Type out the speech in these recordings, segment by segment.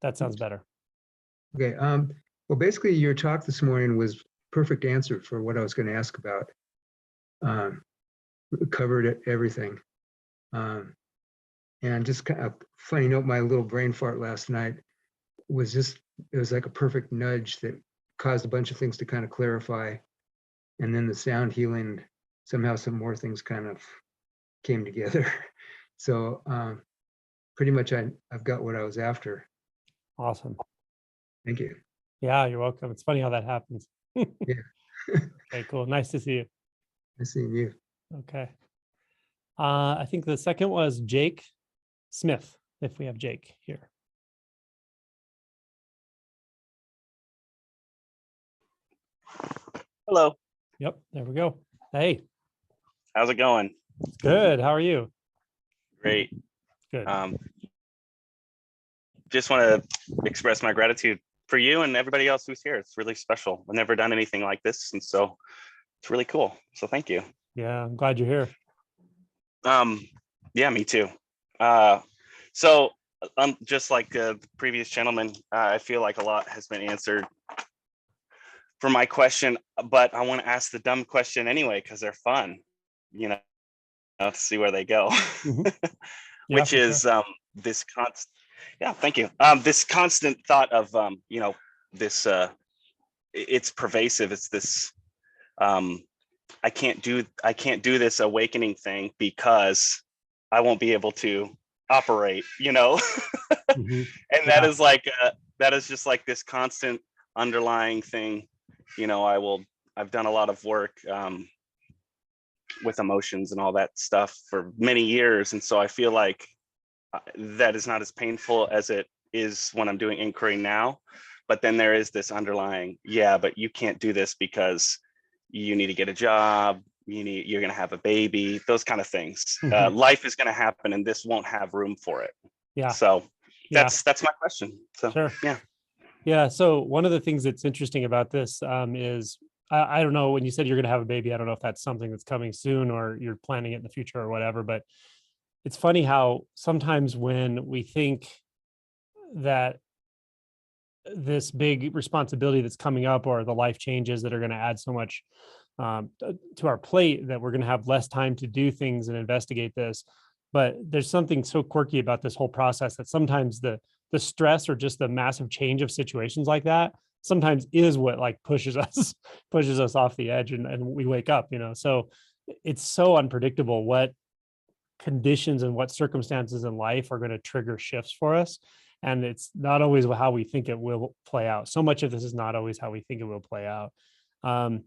That sounds better. Okay. Well, basically, your talk this morning was perfect answer for what I was going to ask about. Covered everything. And just kind of funny note, my little brain fart last night was just, it was like a perfect nudge that caused a bunch of things to kind of clarify. And then the sound healing, somehow some more things kind of came together. So pretty much I've got what I was after. Awesome. Thank you. Yeah, you're welcome. It's funny how that happens. Yeah. Okay, cool. Nice to see you. Nice seeing you. Okay. I think the second was Jake Smith, if we have Jake here. Hello. Yep, there we go. Hey, How's it going? it's good. How are you? Great. Good. Just want to express my gratitude for you and everybody else who's here. It's really special. I've never done anything like this, and so it's really cool. So thank you. Yeah, I'm glad you're here. Yeah, me too. Just like the previous gentleman, I feel like a lot has been answered for my question, but I want to ask the dumb question anyway because they're fun, you know, see where they go. Yeah, Which is this constant. Yeah, thank you. This constant thought of you know, this it's pervasive. It's this I can't do this awakening thing because I won't be able to operate, you know. And that is like that is just like this constant underlying thing. You know, I've done a lot of work with emotions and all that stuff for many years, and so I feel like that is not as painful as it is when I'm doing inquiry now. But then there is this underlying, yeah, but you can't do this because you need to get a job, you're going to have a baby, those kind of things. Life is going to happen and this won't have room for it. Yeah. So that's my question. So sure. Yeah. Yeah. So one of the things that's interesting about this is I don't know, when you said you're going to have a baby, I don't know if that's something that's coming soon or you're planning it in the future or whatever, but it's funny how sometimes when we think that this big responsibility that's coming up or the life changes that are going to add so much to our plate that we're going to have less time to do things and investigate this. But there's something so quirky about this whole process that sometimes the stress or just the massive change of situations like that sometimes is what like pushes us off the edge and we wake up, you know. So it's so unpredictable what conditions and what circumstances in life are going to trigger shifts for us. And it's not always how we think it will play out. So much of this is not always how we think it will play out. And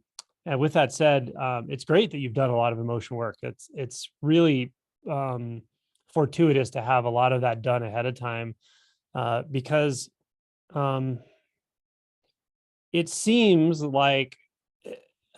with that said, it's great that you've done a lot of emotion work. It's really fortuitous to have a lot of that done ahead of time because it seems like,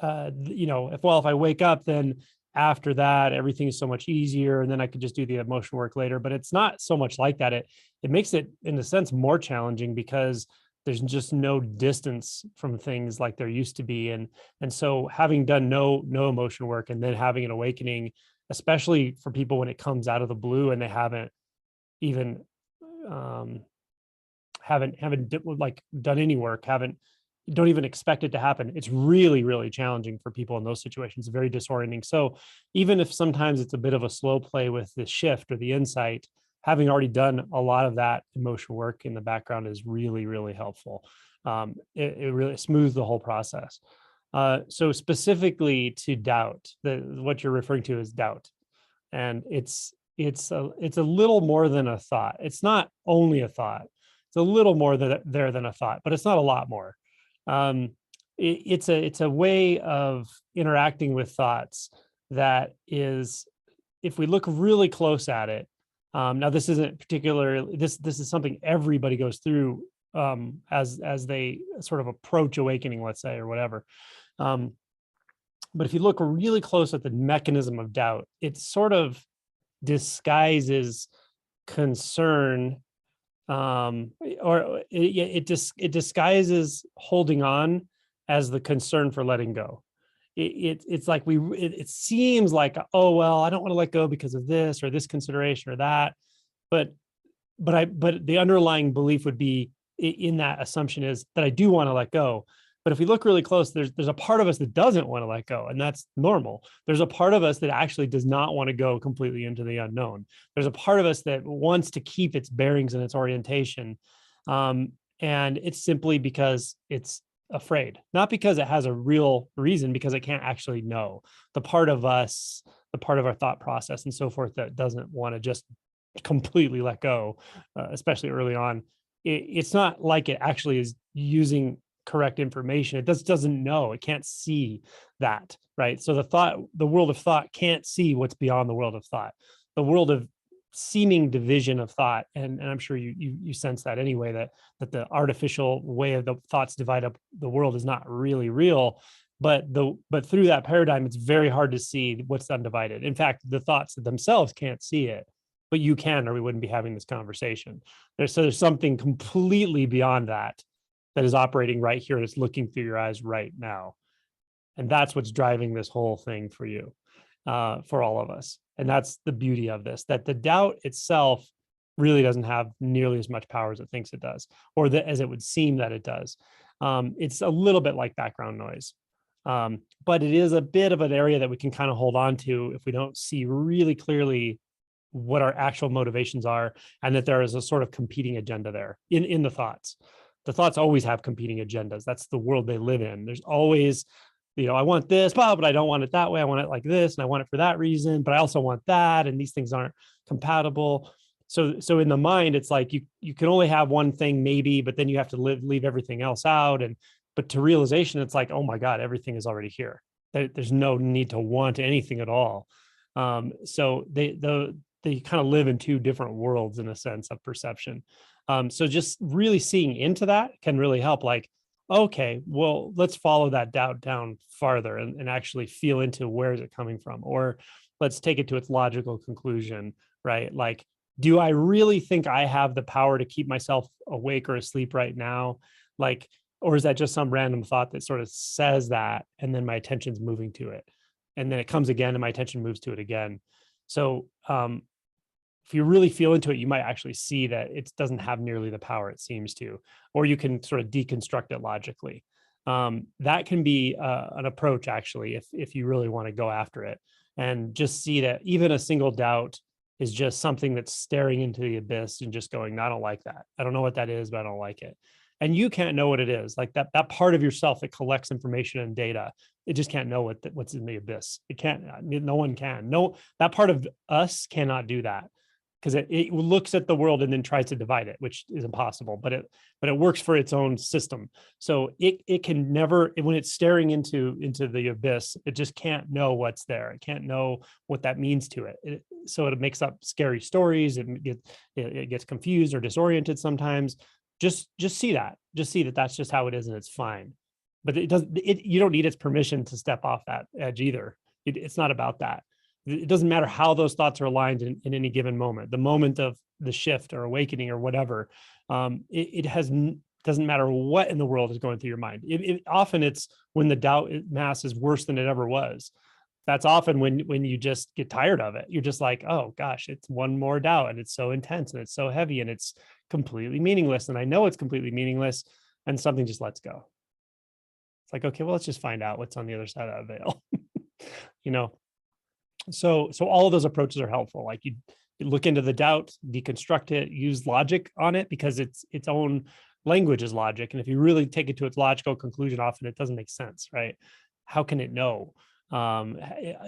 you know, if I wake up, then after that, everything is so much easier. And then I could just do the emotion work later, but it's not so much like that. It makes it in a sense more challenging because there's just no distance from things like there used to be. And so having done no emotion work and then having an awakening, especially for people when it comes out of the blue and they haven't even like done any work, don't even expect it to happen. It's really, really challenging for people in those situations, very disorienting. So even if sometimes it's a bit of a slow play with the shift or the insight, having already done a lot of that emotional work in the background is really, really helpful. It really smooths the whole process. So specifically to doubt, what you're referring to is doubt. And it's a little more than a thought. It's not only a thought. It's a little more than a thought, but it's not a lot more. It's a way of interacting with thoughts that is, if we look really close at it, now this isn't particularly, this is something everybody goes through as they sort of approach awakening, let's say, or whatever. But if you look really close at the mechanism of doubt, it sort of disguises concern, or it disguises holding on as the concern for letting go. It's like it seems like, oh well, I don't want to let go because of this or this consideration or that, but but the underlying belief would be in that assumption is that I do want to let go. But if we look really close, there's a part of us that doesn't want to let go, and that's normal. There's a part of us that actually does not want to go completely into the unknown. There's a part of us that wants to keep its bearings and its orientation. And it's simply because it's afraid, not because it has a real reason, because it can't actually know. The part of us, the part of our thought process and so forth that doesn't want to just completely let go, especially early on, it's not like it actually is using correct information. It just doesn't know. It can't see that, right? So the world of thought can't see what's beyond the world of thought. The world of seeming division of thought, and I'm sure you sense that anyway, that the artificial way of the thoughts divide up the world is not really real. But through that paradigm, it's very hard to see what's undivided. In fact, the thoughts themselves can't see it, but you can, or we wouldn't be having this conversation. There's something completely beyond that is operating right here. That's looking through your eyes right now. And that's what's driving this whole thing for you, for all of us. And that's the beauty of this, that the doubt itself really doesn't have nearly as much power as it thinks it does, or as it would seem that it does. It's a little bit like background noise. But it is a bit of an area that we can kind of hold on to if we don't see really clearly what our actual motivations are, and that there is a sort of competing agenda there in the thoughts. The thoughts always have competing agendas. That's the world they live in. There's always, I want this, but I don't want it that way. I want it like this, and I want it for that reason, but I also want that, and these things aren't compatible. So in the mind, it's like you can only have one thing maybe, but then you have to leave everything else out. But to realization, it's like, oh my God, everything is already here. There's no need to want anything at all. So they kind of live in two different worlds in a sense of perception. So just really seeing into that can really help. Like, okay, well, let's follow that doubt down farther and actually feel into where is it coming from, or let's take it to its logical conclusion, right? Like, do I really think I have the power to keep myself awake or asleep right now? Like, or is that just some random thought that sort of says that, and then my attention's moving to it, and then it comes again and my attention moves to it again. So if you really feel into it, you might actually see that it doesn't have nearly the power it seems to, or you can sort of deconstruct it logically. That can be an approach, actually, if you really want to go after it, and just see that even a single doubt is just something that's staring into the abyss and just going, I don't like that. I don't know what that is, but I don't like it. And you can't know what it is. Like that part of yourself that collects information and data, it just can't know what's in the abyss. It can't. No one can. No, that part of us cannot do that, because it looks at the world and then tries to divide it, which is impossible, but it works for its own system. So it can never, when it's staring into the abyss, it just can't know what's there. It can't know what that means to it. So it makes up scary stories. It gets confused or disoriented sometimes. Just see that. Just see that that's just how it is, and it's fine. But you don't need its permission to step off that edge either. It's not about that. It doesn't matter how those thoughts are aligned in any given moment, the moment of the shift or awakening or whatever. Doesn't matter what in the world is going through your mind. Often it's when the doubt mass is worse than it ever was. That's often when you just get tired of it. You're just like, oh gosh, it's one more doubt, and it's so intense and it's so heavy and it's completely meaningless. And I know it's completely meaningless, and something just lets go. It's like, okay, well, let's just find out what's on the other side of that veil. So all of those approaches are helpful. Like you look into the doubt, deconstruct it, use logic on it, because its own language is logic. And if you really take it to its logical conclusion, often it doesn't make sense, right? How can it know?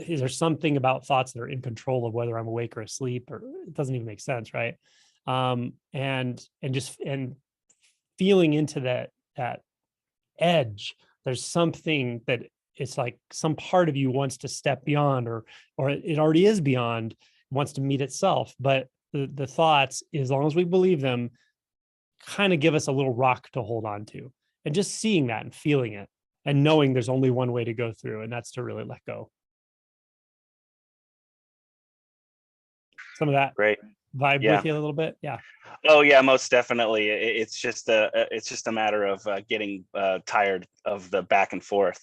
Is there something about thoughts that are in control of whether I'm awake or asleep, or it doesn't even make sense, right? And feeling into that edge, there's something that it's like some part of you wants to step beyond, or it already is beyond, wants to meet itself. But the thoughts, as long as we believe them, kind of give us a little rock to hold on to. And just seeing that and feeling it and knowing there's only one way to go through, and that's to really let go. Some of that Great. vibe Yeah. with you a little bit. Yeah. Oh yeah, most definitely. It's just a matter of getting tired of the back and forth.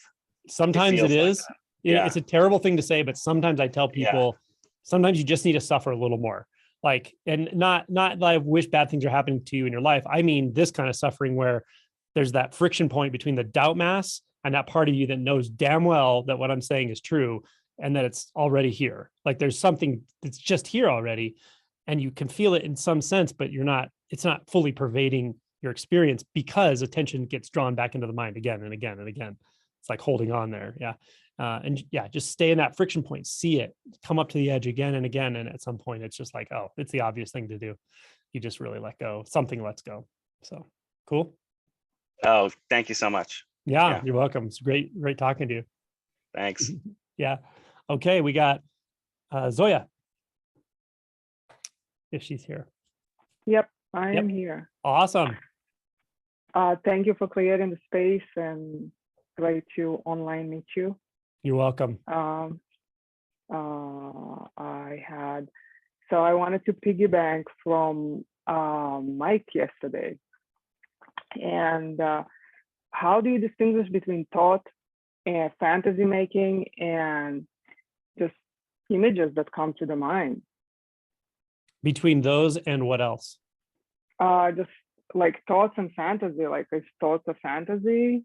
Sometimes it is. Like yeah. It's a terrible thing to say, but sometimes I tell people, sometimes you just need to suffer a little more. Like, and not that I wish bad things are happening to you in your life. I mean, this kind of suffering where there's that friction point between the doubt mass and that part of you that knows damn well that what I'm saying is true and that it's already here. Like there's something that's just here already and you can feel it in some sense, but it's not fully pervading your experience because attention gets drawn back into the mind again and again and again. It's like holding on there. Yeah. And yeah, just stay in that friction point, see it, come up to the edge again and again. And at some point, it's just like, oh, it's the obvious thing to do. You just really let go. Something lets go. So cool. Oh, thank you so much. Yeah, Yeah. you're welcome. It's great talking to you. Thanks. Yeah. Okay, we got Zoya, if she's here. Yep, I Yep. am here. Awesome. Thank you for creating the space and great to online meet you. You're welcome. I wanted to piggyback from Mike yesterday. And how do you distinguish between thought and fantasy making and just images that come to the mind? Between those and what else? Just like thoughts and fantasy, like is thoughts a fantasy?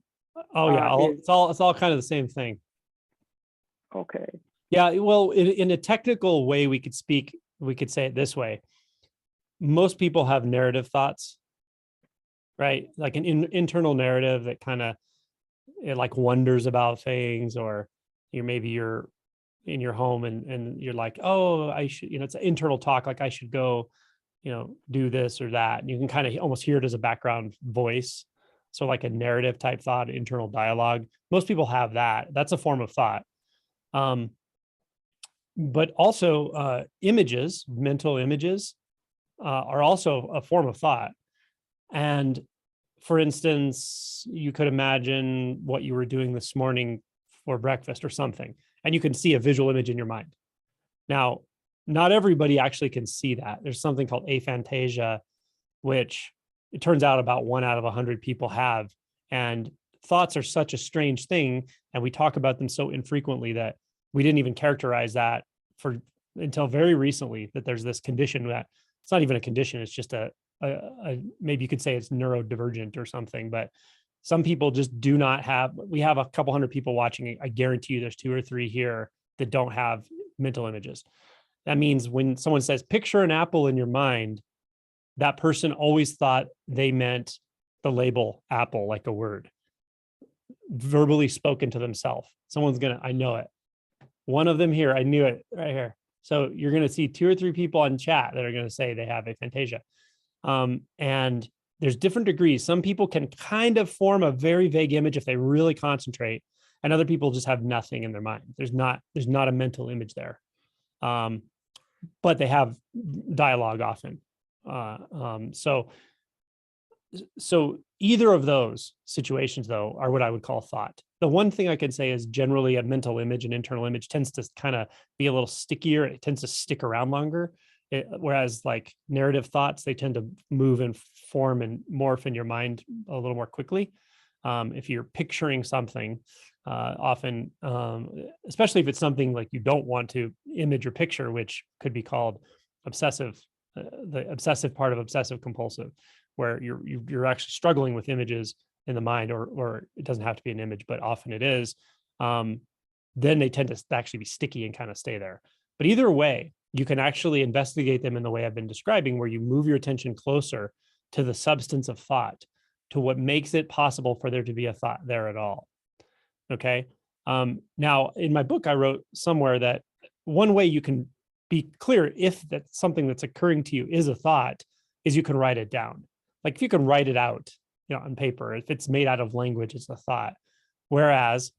Oh yeah, is- it's all kind of the same thing. Okay. Yeah, well, in a technical way, we could say it this way. Most people have narrative thoughts, right? Like an internal narrative that kind of like wonders about things, or you're in your home and you're like, oh, I should, it's an internal talk, like I should go, do this or that. And you can kind of almost hear it as a background voice. So like a narrative type thought, internal dialogue. Most people have that. That's a form of thought. But also images, mental images, are also a form of thought. And for instance, you could imagine what you were doing this morning for breakfast or something, and you can see a visual image in your mind. Now, not everybody actually can see that. There's something called aphantasia, which it turns out about 1 out of 100 people have. And thoughts are such a strange thing, and we talk about them so infrequently that we didn't even characterize that until very recently, that there's this condition that it's not even a condition, it's just a maybe you could say it's neurodivergent or something, but some people just do not have. We have a couple hundred people watching. I guarantee you there's 2 or 3 here that don't have mental images. That means when someone says, picture an apple in your mind, that person always thought they meant the label apple, like a word, verbally spoken to themselves. I know it. One of them here, I knew it right here. So you're going to see 2 or 3 people on chat that are going to say they have aphantasia. And there's different degrees. Some people can kind of form a very vague image if they really concentrate, and other people just have nothing in their mind. There's not a mental image there. But they have dialogue often. So either of those situations, though, are what I would call thought. The one thing I can say is generally a mental image, an internal image, tends to kind of be a little stickier. It tends to stick around longer. Whereas like narrative thoughts, they tend to move and form and morph in your mind a little more quickly. If you're picturing something, often, especially if it's something like you don't want to image or picture, which could be called obsessive, the obsessive part of obsessive compulsive, where you're actually struggling with images in the mind, or it doesn't have to be an image, but often it is. Then they tend to actually be sticky and kind of stay there. But either way, you can actually investigate them in the way I've been describing, where you move your attention closer to the substance of thought, to what makes it possible for there to be a thought there at all. Okay. Now, in my book, I wrote somewhere that one way you can be clear if that's something that's occurring to you is a thought is you can write it down. Like if you can write it out, on paper, if it's made out of language, it's a thought. Whereas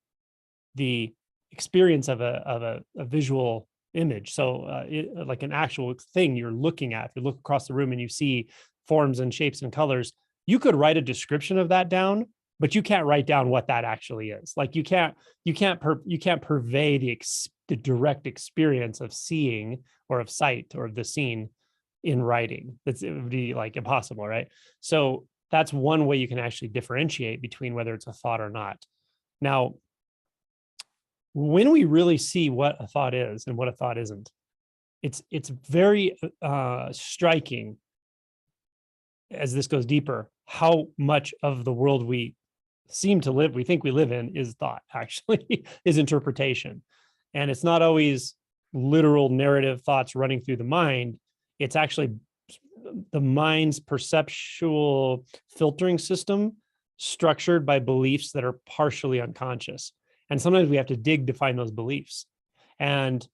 the experience of a visual image, so like an actual thing you're looking at, if you look across the room and you see forms and shapes and colors, you could write a description of that down, but you can't write down what that actually is. Like you can't purvey the direct experience of seeing or of sight or of the scene in writing. It would be like impossible, right? So that's one way you can actually differentiate between whether it's a thought or not. Now, when we really see what a thought is and what a thought isn't, it's very striking as this goes deeper, how much of the world we think we live in is thought, actually, is interpretation. And it's not always literal narrative thoughts running through the mind. It's actually the mind's perceptual filtering system structured by beliefs that are partially unconscious. And sometimes we have to dig to find those beliefs. And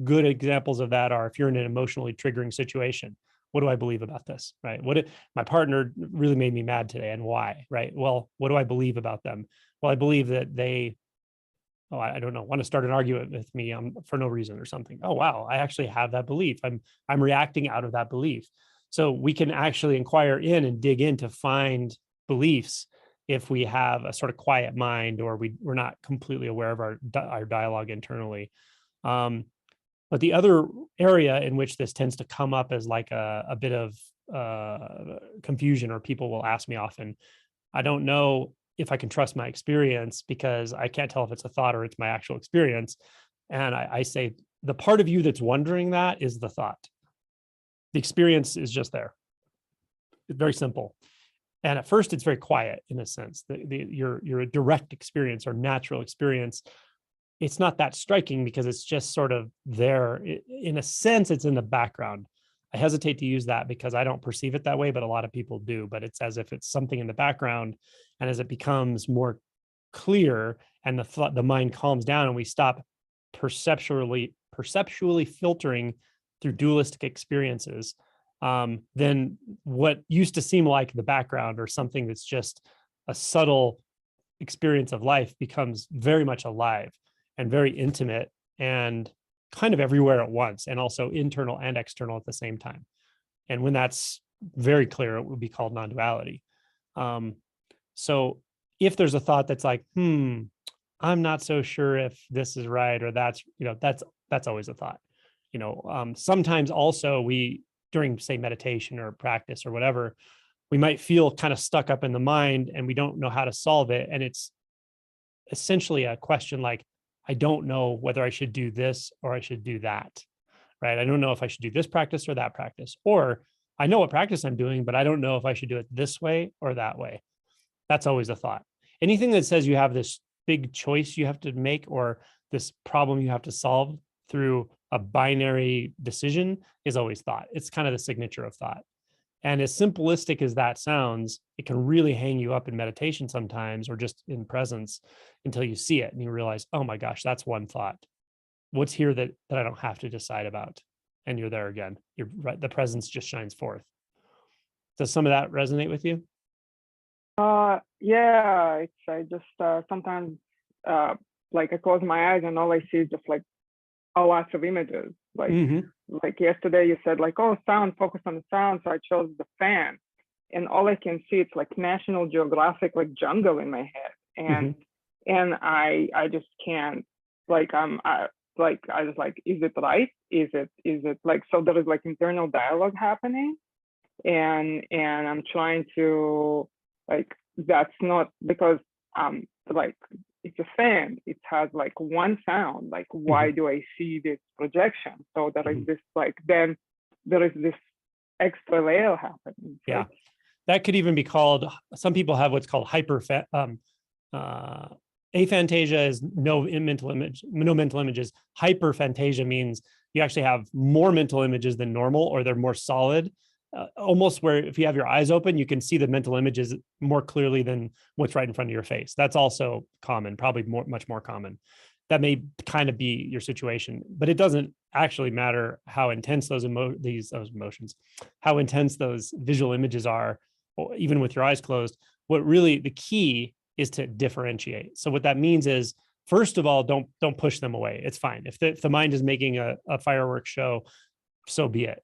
good examples of that are if you're in an emotionally triggering situation, what do I believe about this, right? My partner really made me mad today, and why, right? Well, what do I believe about them? Well, I believe that they, I don't know, want to start an argument with me for no reason or something. Oh, wow, I actually have that belief. I'm reacting out of that belief. So we can actually inquire in and dig in to find beliefs if we have a sort of quiet mind, or we're not completely aware of our dialogue internally. But the other area in which this tends to come up as like a bit of confusion, or people will ask me often, I don't know if I can trust my experience because I can't tell if it's a thought or it's my actual experience. And I say, the part of you that's wondering that is the thought. The experience is just there. It's very simple. And at first it's very quiet in a sense. Your direct experience or natural experience, it's not that striking because it's just sort of there. In a sense, it's in the background. I hesitate to use that because I don't perceive it that way, but a lot of people do. But it's as if it's something in the background. And as it becomes more clear and the mind calms down and we stop perceptually filtering through dualistic experiences, then what used to seem like the background or something that's just a subtle experience of life becomes very much alive and very intimate and kind of everywhere at once, and also internal and external at the same time. And when that's very clear, it would be called non-duality. So if there's a thought that's like, I'm not so sure if this is right, or that's always a thought. Sometimes also during, say, meditation or practice or whatever, we might feel kind of stuck up in the mind and we don't know how to solve it. And it's essentially a question like, I don't know whether I should do this or I should do that, right? I don't know if I should do this practice or that practice, or I know what practice I'm doing, but I don't know if I should do it this way or that way. That's always a thought. Anything that says you have this big choice you have to make, or this problem you have to solve through a binary decision, is always thought. It's kind of the signature of thought. And as simplistic as that sounds, it can really hang you up in meditation sometimes, or just in presence, until you see it and you realize, oh my gosh, that's one thought. What's here that I don't have to decide about? And you're there again. You're right. The presence just shines forth. Does some of that resonate with you? Yeah, I just sometimes like I close my eyes and all I see is just like a lots of images. Like yesterday you said like, oh, sound, focus on the sound. So I chose the fan, and all I can see, it's like National Geographic, like jungle in my head. And I just can't, like, I just like, is it right? Is it like, so there is like internal dialogue happening, and I'm trying to, like, that's not because like it's a fan, it has like one sound, like why do I see this projection? So there is this, like, then there is this extra layer happening. Yeah, that could even be called, some people have what's called aphantasia is no mental images. Hyperphantasia means you actually have more mental images than normal, or they're more solid. Almost where if you have your eyes open, you can see the mental images more clearly than what's right in front of your face. That's also common, probably much more common. That may kind of be your situation, but it doesn't actually matter how intense those emotions, how intense those visual images are, or even with your eyes closed. What really the key is to differentiate. So what that means is, first of all, don't push them away. It's fine. If the mind is making a fireworks show, so be it.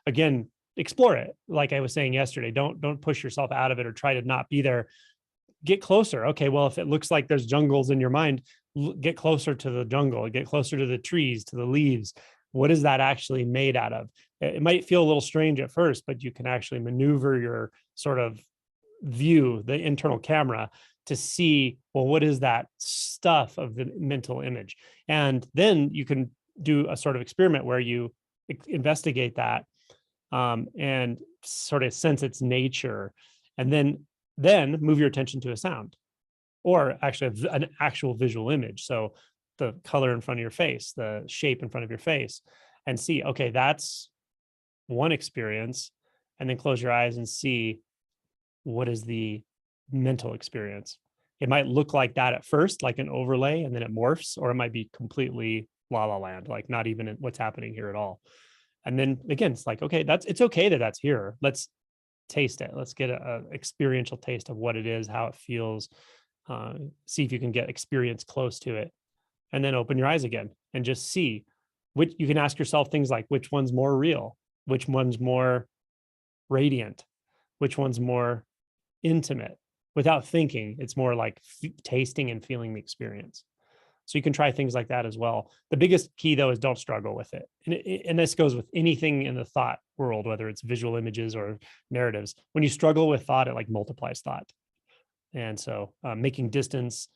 Again, explore it. Like I was saying yesterday, don't push yourself out of it or try to not be there. Get closer. Okay, well, if it looks like there's jungles in your mind, get closer to the jungle, get closer to the trees, to the leaves. What is that actually made out of? It might feel a little strange at first, but you can actually maneuver your sort of view, the internal camera, to see, well, what is that stuff of the mental image? And then you can do a sort of experiment where you investigate that, and sort of sense its nature, and then move your attention to a sound, or actually an actual visual image. So the color in front of your face, the shape in front of your face, and see, okay, that's one experience. And then close your eyes and see, what is the mental experience. It might look like that at first, like an overlay, and then it morphs, or it might be completely la la land, like not even what's happening here at all. And then again, it's like, okay, it's okay that that's here. Let's taste it. Let's get a experiential taste of what it is, how it feels. See if you can get experience close to it, and then open your eyes again and just see. Which you can ask yourself things like, which one's more real, which one's more radiant, which one's more intimate. Without thinking, it's more like tasting and feeling the experience. So you can try things like that as well. The biggest key though is don't struggle with it. And this goes with anything in the thought world, whether it's visual images or narratives. When you struggle with thought, it like multiplies thought. And so making distance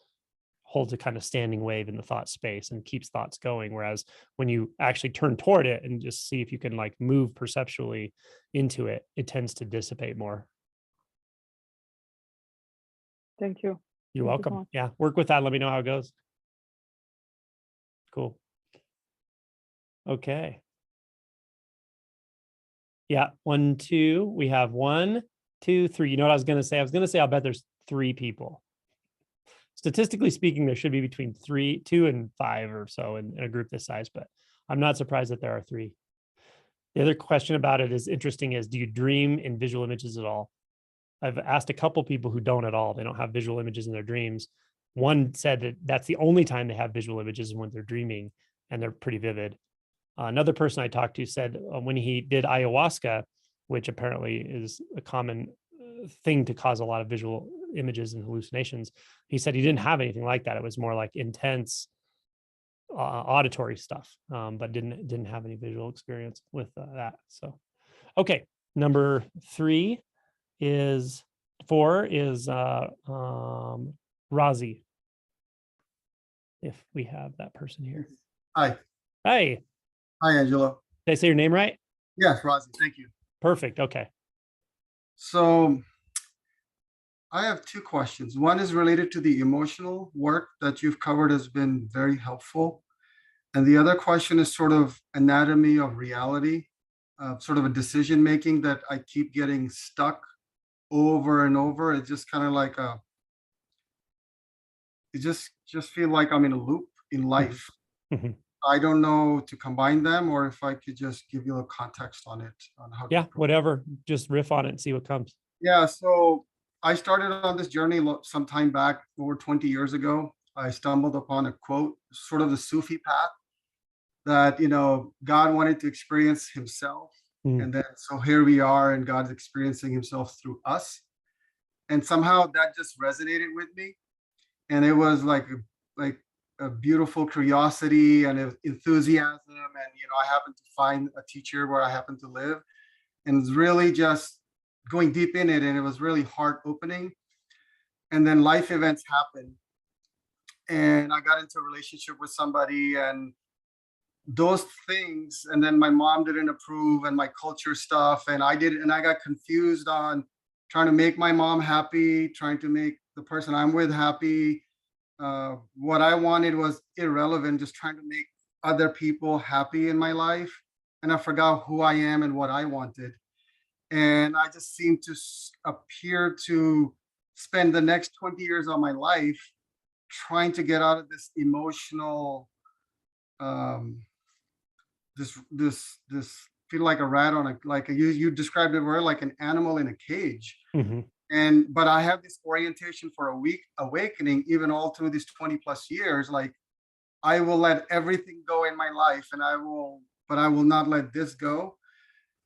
holds a kind of standing wave in the thought space and keeps thoughts going. Whereas when you actually turn toward it and just see if you can like move perceptually into it, it tends to dissipate more. Thank you. You're Thank you so welcome. much. Yeah, work with that. Let me know how it goes. Cool. Okay. Yeah, 1, 2. We have 1, 2, 3. You know what I was going to say? I was going to say, I'll bet there's 3 people. Statistically speaking, there should be between 2 and 5 or so in a group this size, but I'm not surprised that there are 3. The other question about it is interesting is, do you dream in visual images at all? I've asked a couple people who don't at all. They don't have visual images in their dreams. One said that that's the only time they have visual images when they're dreaming, and they're pretty vivid. Another person I talked to said when he did ayahuasca, which apparently is a common thing to cause a lot of visual images and hallucinations, he said he didn't have anything like that. It was more like intense auditory stuff, but didn't have any visual experience with that. So, okay, number 4 is Razi. If we have that person here. Hi. Hey, Hi, Angelo. did I say your name right? Yes, Razi, thank you. Perfect. Okay. So I have 2 questions. One is related to the emotional work that you've covered has been very helpful. And the other question is sort of anatomy of reality, sort of a decision making that I keep getting stuck over and over. It's just kind of like it just feel like I'm in a loop in life. Mhm. I don't know to combine them, or if I could just give you a context on it, on how to Yeah, approach it. whatever. Just riff on it and see what comes. Yeah, so I started on this journey some time back, over 20 years ago. I stumbled upon a quote, sort of the Sufi path, that, God wanted to experience himself. Mm. And then, so here we are, and God's experiencing himself through us. And somehow that just resonated with me. And it was like a beautiful curiosity and enthusiasm. And, I happened to find a teacher where I happen to live, and it's really just going deep in it. And it was really heart opening. And then life events happened, and I got into a relationship with somebody, and those things, and then my mom didn't approve, and my culture stuff, and I got confused on trying to make my mom happy, trying to make the person I'm with happy. What I wanted was irrelevant, just trying to make other people happy in my life. And I forgot who I am and what I wanted. And I just seemed to appear to spend the next 20 years of my life trying to get out of this emotional, this feel like a rat on you described it where like an animal in a cage. Mhm. But I have this orientation for a week awakening, even all through these 20 plus years. Like, I will let everything go in my life, but I will not let this go.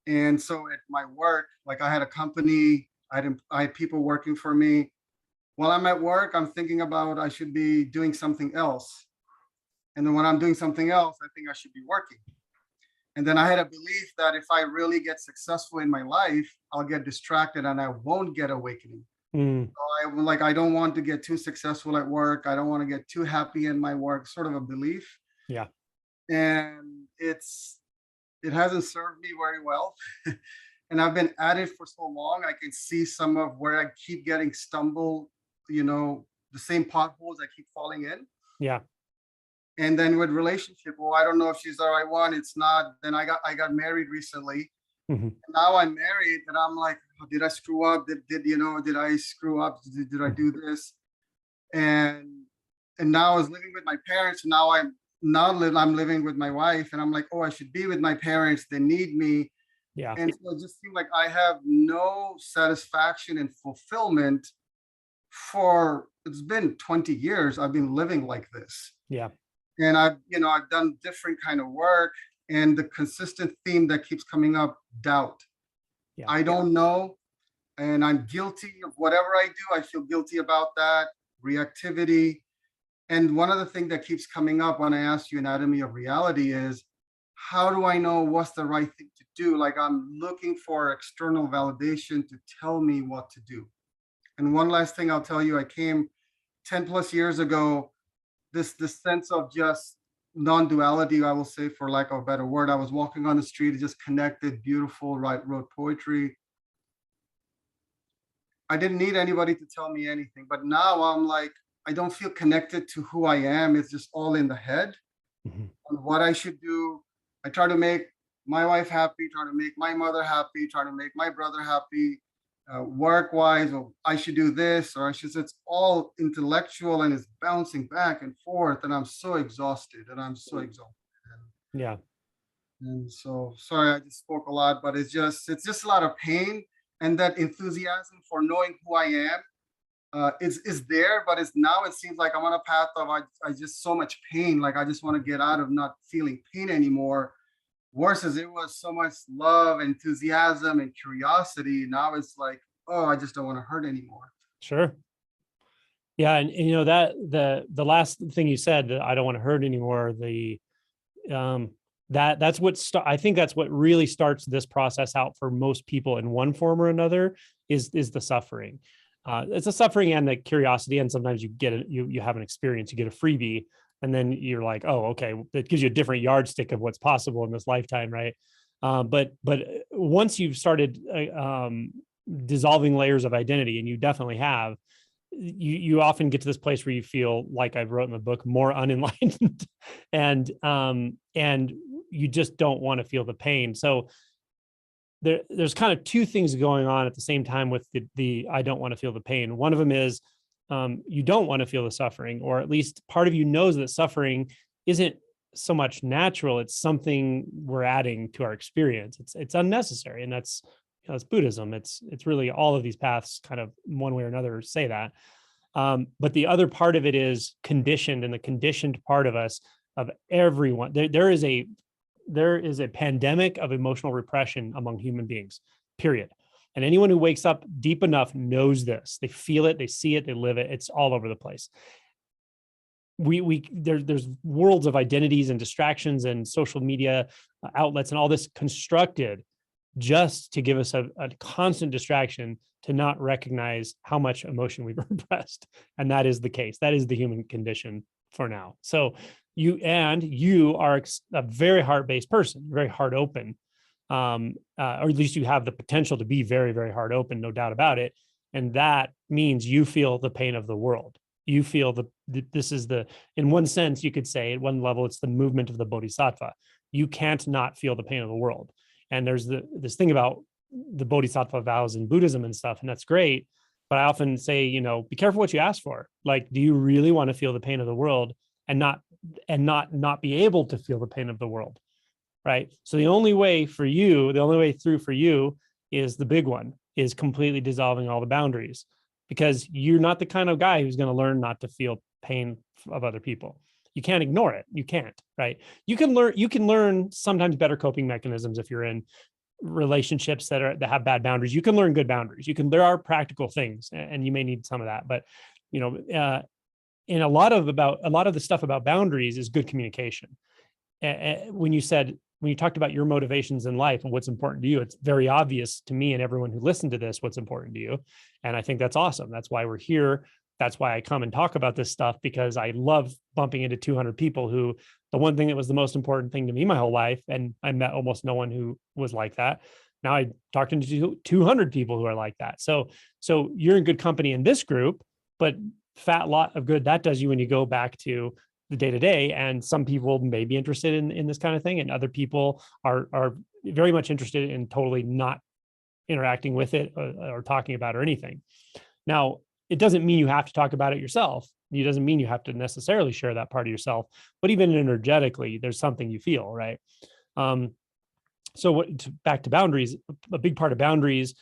And so at my work, like I had a company, I had people working for me. While I'm at work, I'm thinking about I should be doing something else. And then when I'm doing something else, I think I should be working. And then I had a belief that if I really get successful in my life, I'll get distracted and I won't get awakening. Mm. So I don't want to get too successful at work. I don't want to get too happy in my work, sort of a belief. Yeah. And it's it hasn't served me very well. And I've been at it for so long, I can see some of where I keep getting stumbled, the same potholes I keep falling in. Yeah. And then with relationship, well, I don't know if she's the right one. It's not. Then I got married recently. Mhm. Now I'm married, and I'm like, oh, did I screw up? Did I screw up? Did I do this? And now I was living with my parents. And now I'm living with my wife, and I'm like, oh, I should be with my parents. They need me. Yeah. And so it just seemed like I have no satisfaction and fulfillment for it's been 20 years. I've been living like this. Yeah. And I've done different kind of work, and the consistent theme that keeps coming up, doubt. Yeah. I don't know, and I'm guilty of whatever I do. I feel guilty about that. Reactivity. And one of the things that keeps coming up when I ask you anatomy of reality is, how do I know what's the right thing to do? Like, I'm looking for external validation to tell me what to do. And one last thing I'll tell you, I came 10 plus years ago, this sense of just non-duality, I will say, for lack of a better word. I was walking on the street, just connected, beautiful, wrote poetry. I didn't need anybody to tell me anything, but now I'm like, I don't feel connected to who I am. It's just all in the head. Mhm. On what I should do. I try to make my wife happy, try to make my mother happy, try to make my brother happy, work-wise, or I should do this, or it's all intellectual and it's bouncing back and forth, and I'm so exhausted, Yeah. And so, sorry, I just spoke a lot, but it's just a lot of pain, and that enthusiasm for knowing who I am is there, but it seems like I'm on a path of I just so much pain, like I just want to get out of not feeling pain anymore. Versus it was so much love, enthusiasm, and curiosity. Now it's like, oh, I just don't want to hurt anymore. Sure. Yeah. And that the last thing you said, that I don't want to hurt anymore. That's I think that's what really starts this process out for most people in one form or another is the suffering. It's the suffering and the curiosity. And sometimes you get it, you have an experience, you get a freebie, and then you're like, oh, okay, that gives you a different yardstick of what's possible in this lifetime, right? But once you've started dissolving layers of identity, and you definitely have, you often get to this place where you feel, like I wrote in the book, more unenlightened, and you just don't want to feel the pain. So there's kind of two things going on at the same time with the I don't want to feel the pain. One of them is you don't want to feel the suffering, or at least part of you knows that suffering isn't so much natural. It's something we're adding to our experience. It's unnecessary. And that's Buddhism. It's really all of these paths kind of one way or another say that. But the other part of it is conditioned, and the conditioned part of us, of everyone, there is a pandemic of emotional repression among human beings, period. And anyone who wakes up deep enough knows this. They feel it, they see it, they live it. It's all over the place. There's worlds of identities and distractions and social media outlets and all this constructed just to give us a constant distraction to not recognize how much emotion we've repressed. And that is the case. That is the human condition for now. So you are a very heart-based person, very heart open. Or at least you have the potential to be very, very heart open, no doubt about it. And that means you feel the pain of the world. You feel this is in one sense, you could say at one level, it's the movement of the bodhisattva. You can't not feel the pain of the world. And there's this thing about the bodhisattva vows in Buddhism and stuff, and that's great. But I often say, be careful what you ask for. Like, do you really want to feel the pain of the world and not be able to feel the pain of the world? Right. So the only way through for you is the big one, is completely dissolving all the boundaries, because you're not the kind of guy who's going to learn not to feel pain of other people. You can't ignore it. You can't, right? You can learn sometimes better coping mechanisms if you're in relationships that have bad boundaries. You can learn good boundaries. There are practical things, and you may need some of that, but in a lot of the stuff about boundaries is good communication. When you talked about your motivations in life and what's important to you, it's very obvious to me and everyone who listened to this what's important to you. And I think that's awesome. That's why we're here. that's why I come and talk about this stuff, because I love bumping into 200 people who, the one thing that was the most important thing to me my whole life, and I met almost no one who was like that. Now I talked to 200 people who are like that. So you're in good company in this group, but fat lot of good that does you when you go back to the day to day. And some people may be interested in this kind of thing, and other people are very much interested in totally not interacting with it, or talking about it or anything. Now, it doesn't mean you have to talk about it yourself. It doesn't mean you have to necessarily share that part of yourself, but even energetically, there's something you feel, right? So back to boundaries, a big part of boundaries,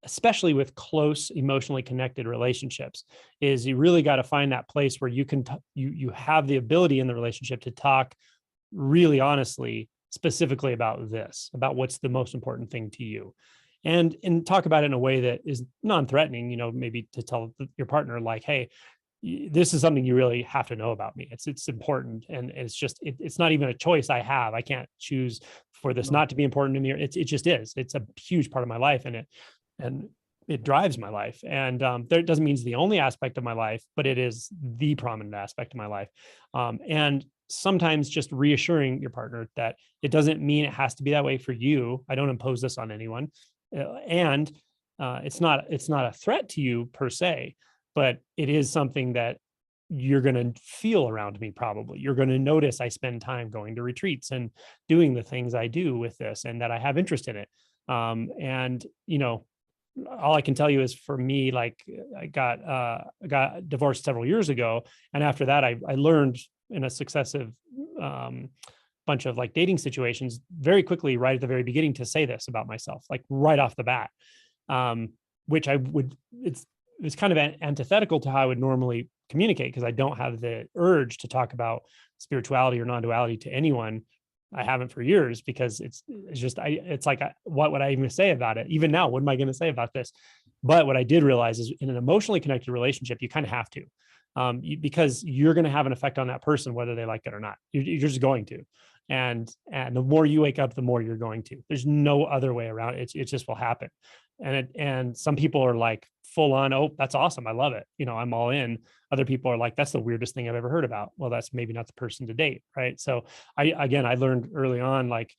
especially with close, emotionally connected relationships, is you really got to find that place where you can, you have the ability in the relationship to talk really honestly, specifically about this, about what's the most important thing to you. And talk about it in a way that is non-threatening, maybe to tell your partner, like, hey, this is something you really have to know about me. It's important. And it's just, it's not even a choice I have. I can't choose for this not to be important to me. It just is. It's a huge part of my life, and it drives my life. And that doesn't mean it's the only aspect of my life, but it is the prominent aspect of my life. And sometimes just reassuring your partner that it doesn't mean it has to be that way for you. I don't impose this on anyone. And it's not a threat to you per se, but it is something that you're going to feel around me. Probably you're going to notice I spend time going to retreats and doing the things I do with this, and that I have interest in it. And all I can tell you is, for me, like, I got divorced several years ago, and after that, I learned in a successive bunch of like dating situations very quickly, right at the very beginning, to say this about myself, like right off the bat, which it's kind of antithetical to how I would normally communicate, because I don't have the urge to talk about spirituality or non-duality to anyone. I haven't for years, because it's like, what would I even say about it? Even now, what am I going to say about this? But what I did realize is, in an emotionally connected relationship, you kind of have to, because you're going to have an effect on that person, whether they like it or not. You're just going to. And the more you wake up, the more you're going to. There's no other way around it. It just will happen. And some people are like full on, oh, that's awesome, I love it, I'm all in. Other people are like, that's the weirdest thing I've ever heard about. Well, that's maybe not the person to date, right? So I learned early on, like,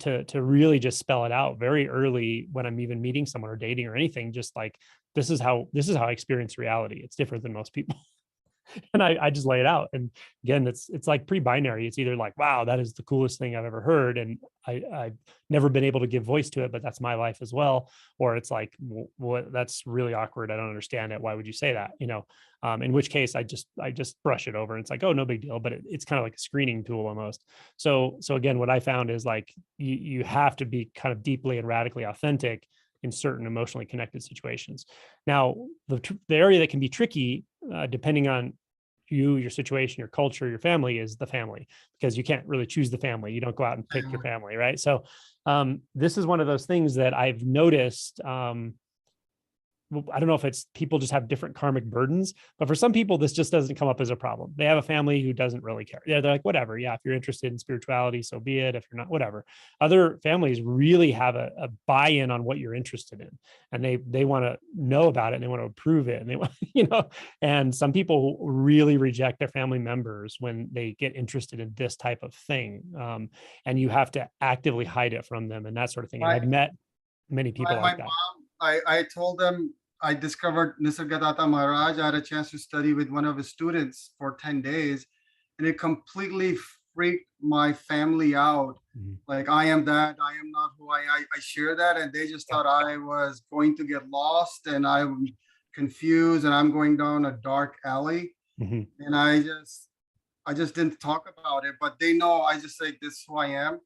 to really just spell it out very early when I'm even meeting someone or dating or anything. Just like, this is how I experience reality. It's different than most people. And I just lay it out. And again, it's like pretty binary. It's either like, wow, that is the coolest thing I've ever heard, and I've never been able to give voice to it, but that's my life as well. Or it's like, well, that's really awkward, I don't understand it, why would you say that? In which case I just brush it over, and it's like, oh, no big deal. But it's kind of like a screening tool almost. So again, what I found is, like, you have to be kind of deeply and radically authentic in certain emotionally connected situations. Now, the area that can be tricky, depending on you, your situation, your culture, your family, is the family, because you can't really choose the family. You don't go out and pick your family, right? So this is one of those things that I've noticed. I don't know if it's people just have different karmic burdens, but for some people, this just doesn't come up as a problem. They have a family who doesn't really care. Yeah, they're like, whatever. Yeah, if you're interested in spirituality, so be it. If you're not, whatever. Other families really have a buy-in on what you're interested in, and they want to know about it, and they want to approve it, and they want, and some people really reject their family members when they get interested in this type of thing. And you have to actively hide it from them and that sort of thing. And I've met many people like that. I told them I discovered Nisargadatta Maharaj. I had a chance to study with one of his students for 10 days, and it completely freaked my family out. Like, I am that, I am not who I share that. And they just thought I was going to get lost, and I'm confused, and I'm going down a dark alley. And I just didn't talk about it, but they know I just say, this is who I am.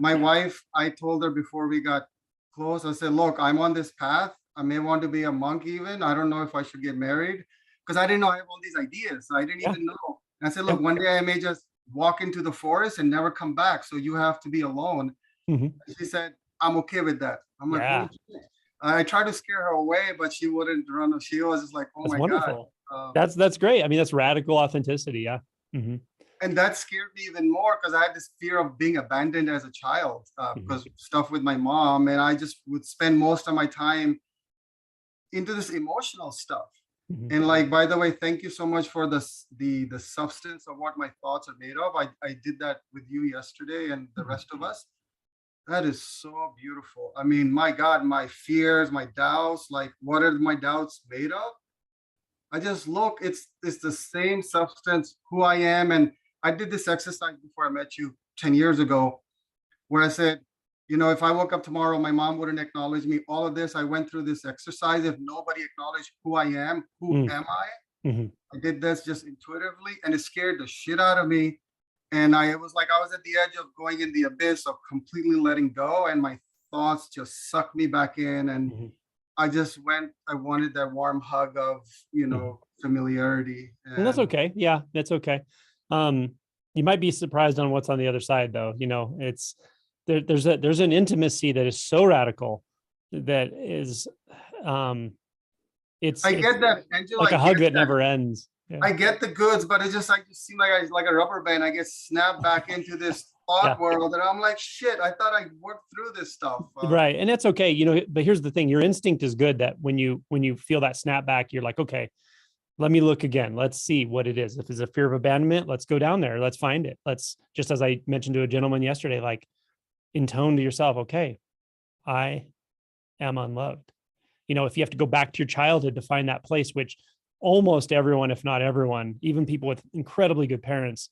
My wife, I told her before we got close, I said, look, I'm on this path. I may want to be a monk even. I don't know if I should get married, because I didn't know I have all these ideas. I didn't even know. And I said, look, one day I may just walk into the forest and never come back. So you have to be alone. She said, I'm okay with that. I'm like, oh, I tried to scare her away, but she wouldn't run. She was just like, oh, that's my wonderful. God. That's great. I mean, that's radical authenticity. Yeah. And that scared me even more, because I had this fear of being abandoned as a child, because stuff with my mom, and I just would spend most of my time into this emotional stuff. Mhm. And like, by the way, thank you so much for the substance of what my thoughts are made of. I did that with you yesterday and the rest of us. That is so beautiful. I mean, my God, my fears, my doubts, like what are my doubts made of? I just look, it's the same substance who I am. And I did this exercise before I met you 10 years ago, where I said, you know, if I woke up tomorrow, my mom wouldn't acknowledge me. All of this, I went through this exercise. If nobody acknowledged who I am, who Mm. am I? Mhm. I did this just intuitively, and it scared the shit out of me. And it was like I was at the edge of going in the abyss of completely letting go, and my thoughts just sucked me back in. And Mhm. I wanted that warm hug of, Mhm. familiarity. And that's And okay. Yeah, that's okay. Um, you might be surprised on what's on the other side, though. It's there's an intimacy that is so radical that is, um, I it's get that, Angel, like I a hug get that that. never ends. Yeah, I get the goods, but it just seem like like a rubber band. I get snapped back into this yeah, thought world, and I'm like, shit. I thought I worked through this stuff. right. And that's okay. But here's the thing: your instinct is good. That when you feel that snapback, you're like, okay, let me look again. Let's see what it is. If it's a fear of abandonment, let's go down there. Let's find it. Let's, just as I mentioned to a gentleman yesterday, like, intone to yourself, okay, I am unloved. If you have to go back to your childhood to find that place, which almost everyone, if not everyone, even people with incredibly good parents,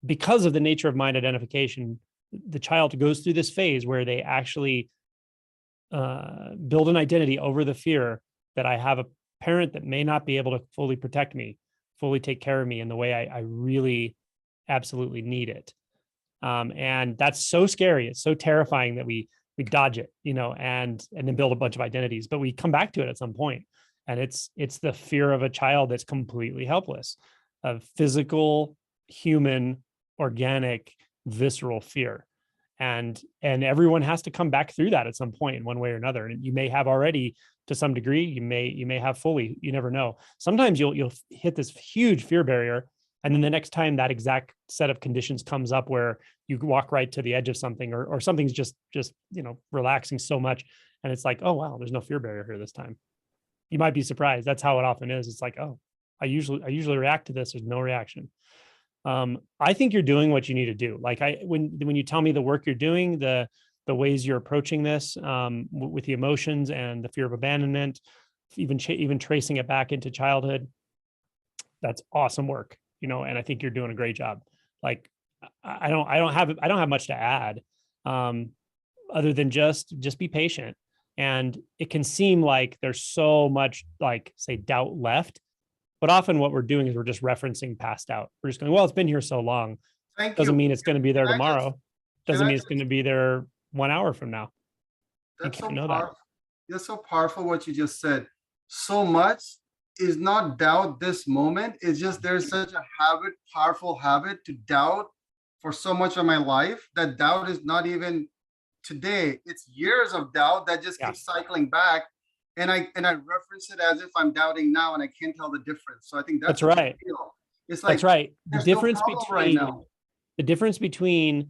because of the nature of mind identification, the child goes through this phase where they actually build an identity over the fear that I have a parent that may not be able to fully protect me, fully take care of me in the way I really absolutely need it. And that's so scary. It's so terrifying that we dodge it, and then build a bunch of identities. But we come back to it at some point, and it's the fear of a child that's completely helpless, of physical, human, organic, visceral fear. And everyone has to come back through that at some point in one way or another. And you may have already to some degree, you may have fully, you never know. Sometimes you'll hit this huge fear barrier, and then the next time that exact set of conditions comes up where you walk right to the edge of something, or something's just relaxing so much, and it's like, oh wow, there's no fear barrier here this time. You might be surprised. That's how it often is. It's like, oh, I usually react to this. There's no reaction. I think you're doing what you need to do. Like, when you tell me the work you're doing, the ways you're approaching this, with the emotions and the fear of abandonment, even tracing it back into childhood, that's awesome work. And I think you're doing a great job. Like, I don't have much to add, um, other than just be patient. And it can seem like there's so much, like, say, doubt left, but often what we're doing is we're just referencing past doubt. We're just going, well, it's been here so long. Thank Doesn't you. mean it's going to be there Can I just tomorrow. can Doesn't I mean it's going just to be there 1 hour from now. You That's can't so know that. powerful. That's so powerful what you just said. So much is not doubt this moment. It's just there's such a powerful habit to doubt for so much of my life that doubt is not even today. It's years of doubt that just Yeah, keeps cycling back. And I reference it as if I'm doubting now and I can't tell the difference. So I think that's that's a big right. deal. It's That's like right. The there's no difference problem right between now. the difference between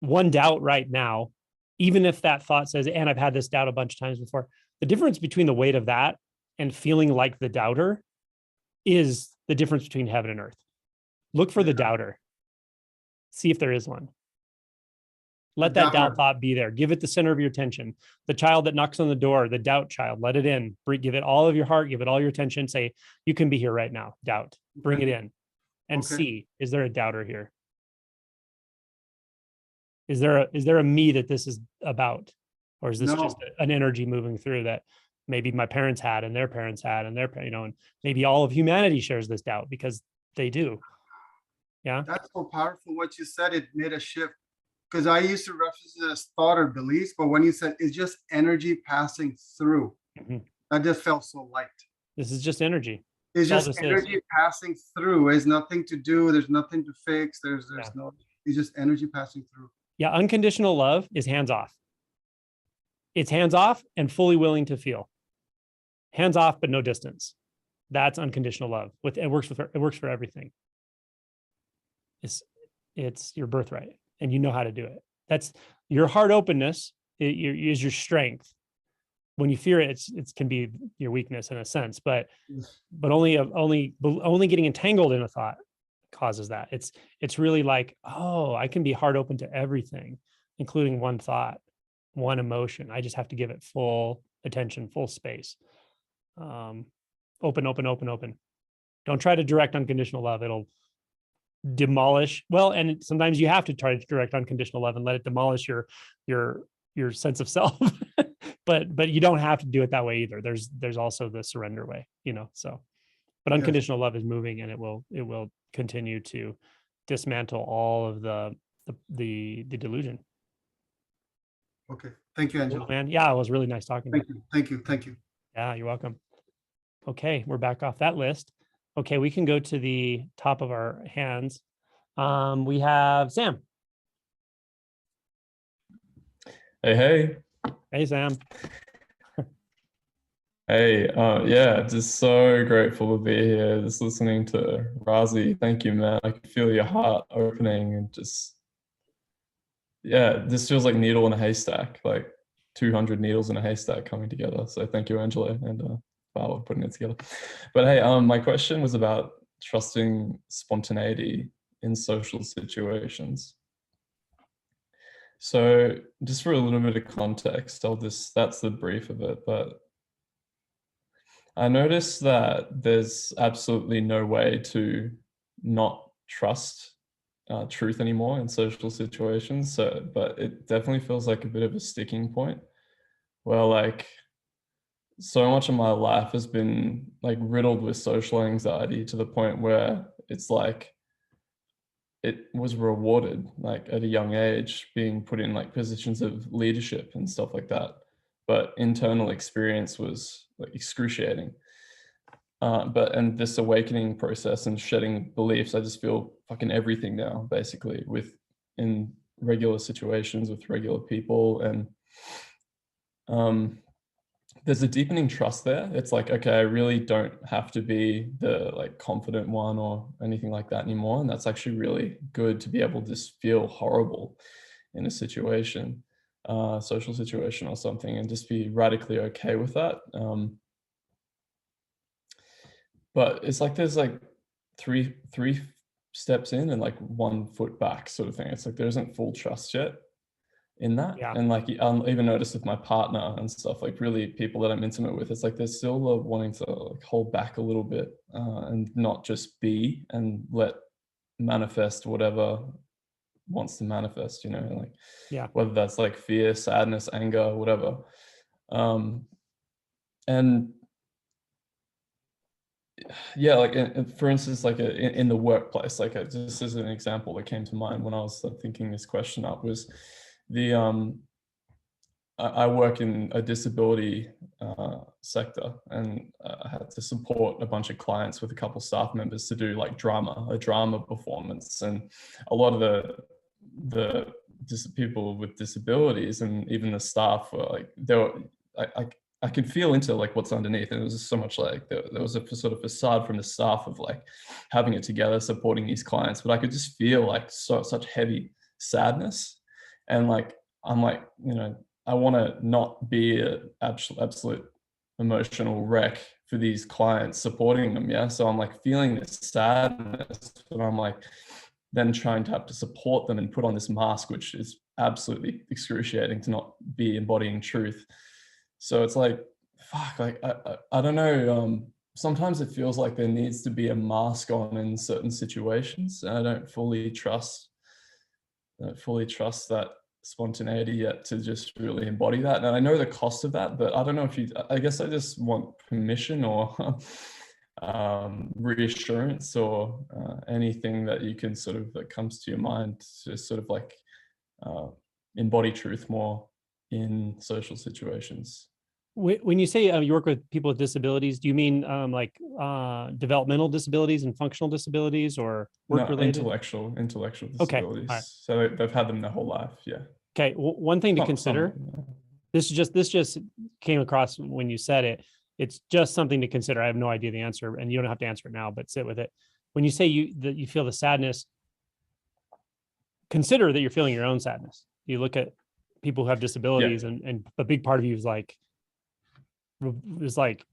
one doubt right now, even if that thought says, and I've had this doubt a bunch of times before, the difference between the weight of that and feeling like the doubter is the difference between heaven and earth. Look for Yeah, the doubter. See if there is one. the Let that doubt doubter. thought be there. Give it the center of your attention. The child that knocks on the door, the doubt child, let it in. Give it all of your heart, give it all your attention. Say, you can be here right now. Doubt. Bring it in and Okay. see, is there a doubter here? Is there a me that this is about? Or is this just No, an energy moving through that maybe my parents had and their parents had and and maybe all of humanity shares this doubt because they do. Yeah. that's so powerful what you said. It made a shift because I used to reference it as thought or beliefs, but when you said it's just energy passing through, Mhm. that just felt so light. This is just energy. It's That's all just this is. energy passing through. It's nothing to do. There's nothing to fix. There's Yeah. no. It's just energy passing through. Yeah. Unconditional love is hands off. It's hands off and fully willing to feel. Hands off, but no distance. That's unconditional love. It works for everything. It's it's your birthright, and you know how to do it. That's your heart openness is your strength. when you fear it, it can be your weakness in a sense, but Yes. only getting entangled in a thought causes that. It's really like, oh, I can be heart open to everything, including one thought, one emotion. I just have to give it full attention, full space. Open, open, open, open. Don't try to direct unconditional love. It'll demolish. Well, and sometimes you have to try to direct unconditional love and let it demolish your sense of self. but you don't have to do it that way either. There's also the surrender way, so. But Yes. unconditional love is moving, and it will continue to dismantle all of the delusion. Okay. Thank you, Cool, Angelo. man. Yeah, it was really nice talking to you. Thank you. Thank you. Thank you. Yeah, you're welcome. Okay, we're back off that list. Okay, we can go to the top of our hands. We have Sam. Hey, Hey, Sam. hey, yeah, just so grateful to be here, just listening to Razi. Thank you, man. I can feel your heart opening and just, yeah, this feels like needle in a haystack, like 200 needles in a haystack coming together. So thank you, Angelo and Barbara, for putting it together. But hey, my question was about trusting spontaneity in social situations. So just for a little bit of context, that's the brief of it, but I noticed that there's absolutely no way to not trust truth anymore in social situations. So, but it definitely feels like a bit of a sticking point where like so much of my life has been like riddled with social anxiety to the point where it's like it was rewarded like at a young age being put in like positions of leadership and stuff like that, but internal experience was like excruciating. And this awakening process and shedding beliefs, I just feel fucking everything now, basically, in regular situations with regular people. And there's a deepening trust there. It's like, okay, I really don't have to be the like confident one or anything like that anymore. And that's actually really good to be able to just feel horrible in a situation, social situation or something, and just be radically okay with that. But it's like there's like three steps in and like 1 foot back sort of thing. It's like there isn't full trust yet in that. Yeah. And like I'll even notice with my partner and stuff, like really people that I'm intimate with, it's like there's still a wanting to like hold back a little bit and not just be and let manifest whatever wants to manifest, like Yeah. whether that's like fear, sadness, anger, whatever. And yeah, like for instance, like in the workplace, like just as an example that came to mind when I was thinking this question up was the I work in a disability sector, and I had to support a bunch of clients with a couple of staff members to do like a drama performance, and a lot of the people with disabilities and even the staff were like I could feel into like what's underneath, and it was just so much like there was a sort of facade from the staff of like having it together, supporting these clients, but I could just feel like such heavy sadness, and like I'm like, I want to not be an absolute emotional wreck for these clients supporting them. Yeah. So I'm like feeling this sadness, but I'm like then trying to have to support them and put on this mask, which is absolutely excruciating to not be embodying truth. So it's like, fuck, like, I don't know. Sometimes it feels like there needs to be a mask on in certain situations. And I don't fully trust that spontaneity yet to just really embody that. And I know the cost of that, but I don't know I guess I just want permission or reassurance or anything that you can sort of, that comes to your mind to sort of like embody truth more in social situations. When you say you work with people with disabilities, do you mean like developmental disabilities and functional disabilities, or work-related? Intellectual Okay, disabilities. all right. So they've had them their whole life. Yeah. Okay, one thing to Some consider. of them, yeah. This just came across when you said it. It's just something to consider. I have no idea the answer, and you don't have to answer it now, but sit with it. When you say you feel the sadness, consider that you're feeling your own sadness. You look at people who have disabilities, and a big part of you is like, is like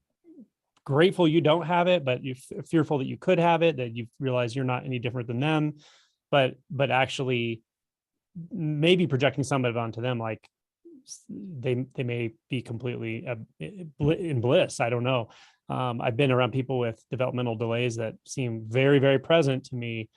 grateful you don't have it, but you're fearful that you could have it, that you realize you're not any different than them, but actually maybe projecting some of it onto them, like they may be completely in bliss. I don't know. I've been around people with developmental delays that seem very, very present to me,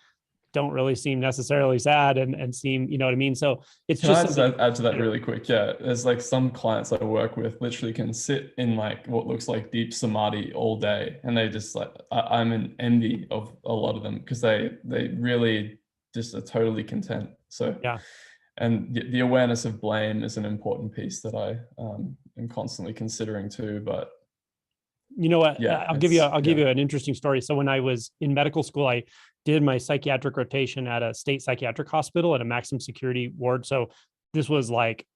don't really seem necessarily sad and seem, you know what I mean? So it's Can I just just add to that really quick? Yeah, there's like some clients I work with literally can sit in like what looks like deep samadhi all day, and they just like I'm in envy of a lot of them because they really just are totally content. So yeah. And the awareness of blame is an important piece that I am constantly considering too. But you know what, yeah, I'll give you an interesting story. So when I was in medical school, I did my psychiatric rotation at a state psychiatric hospital at a maximum security ward. So this was like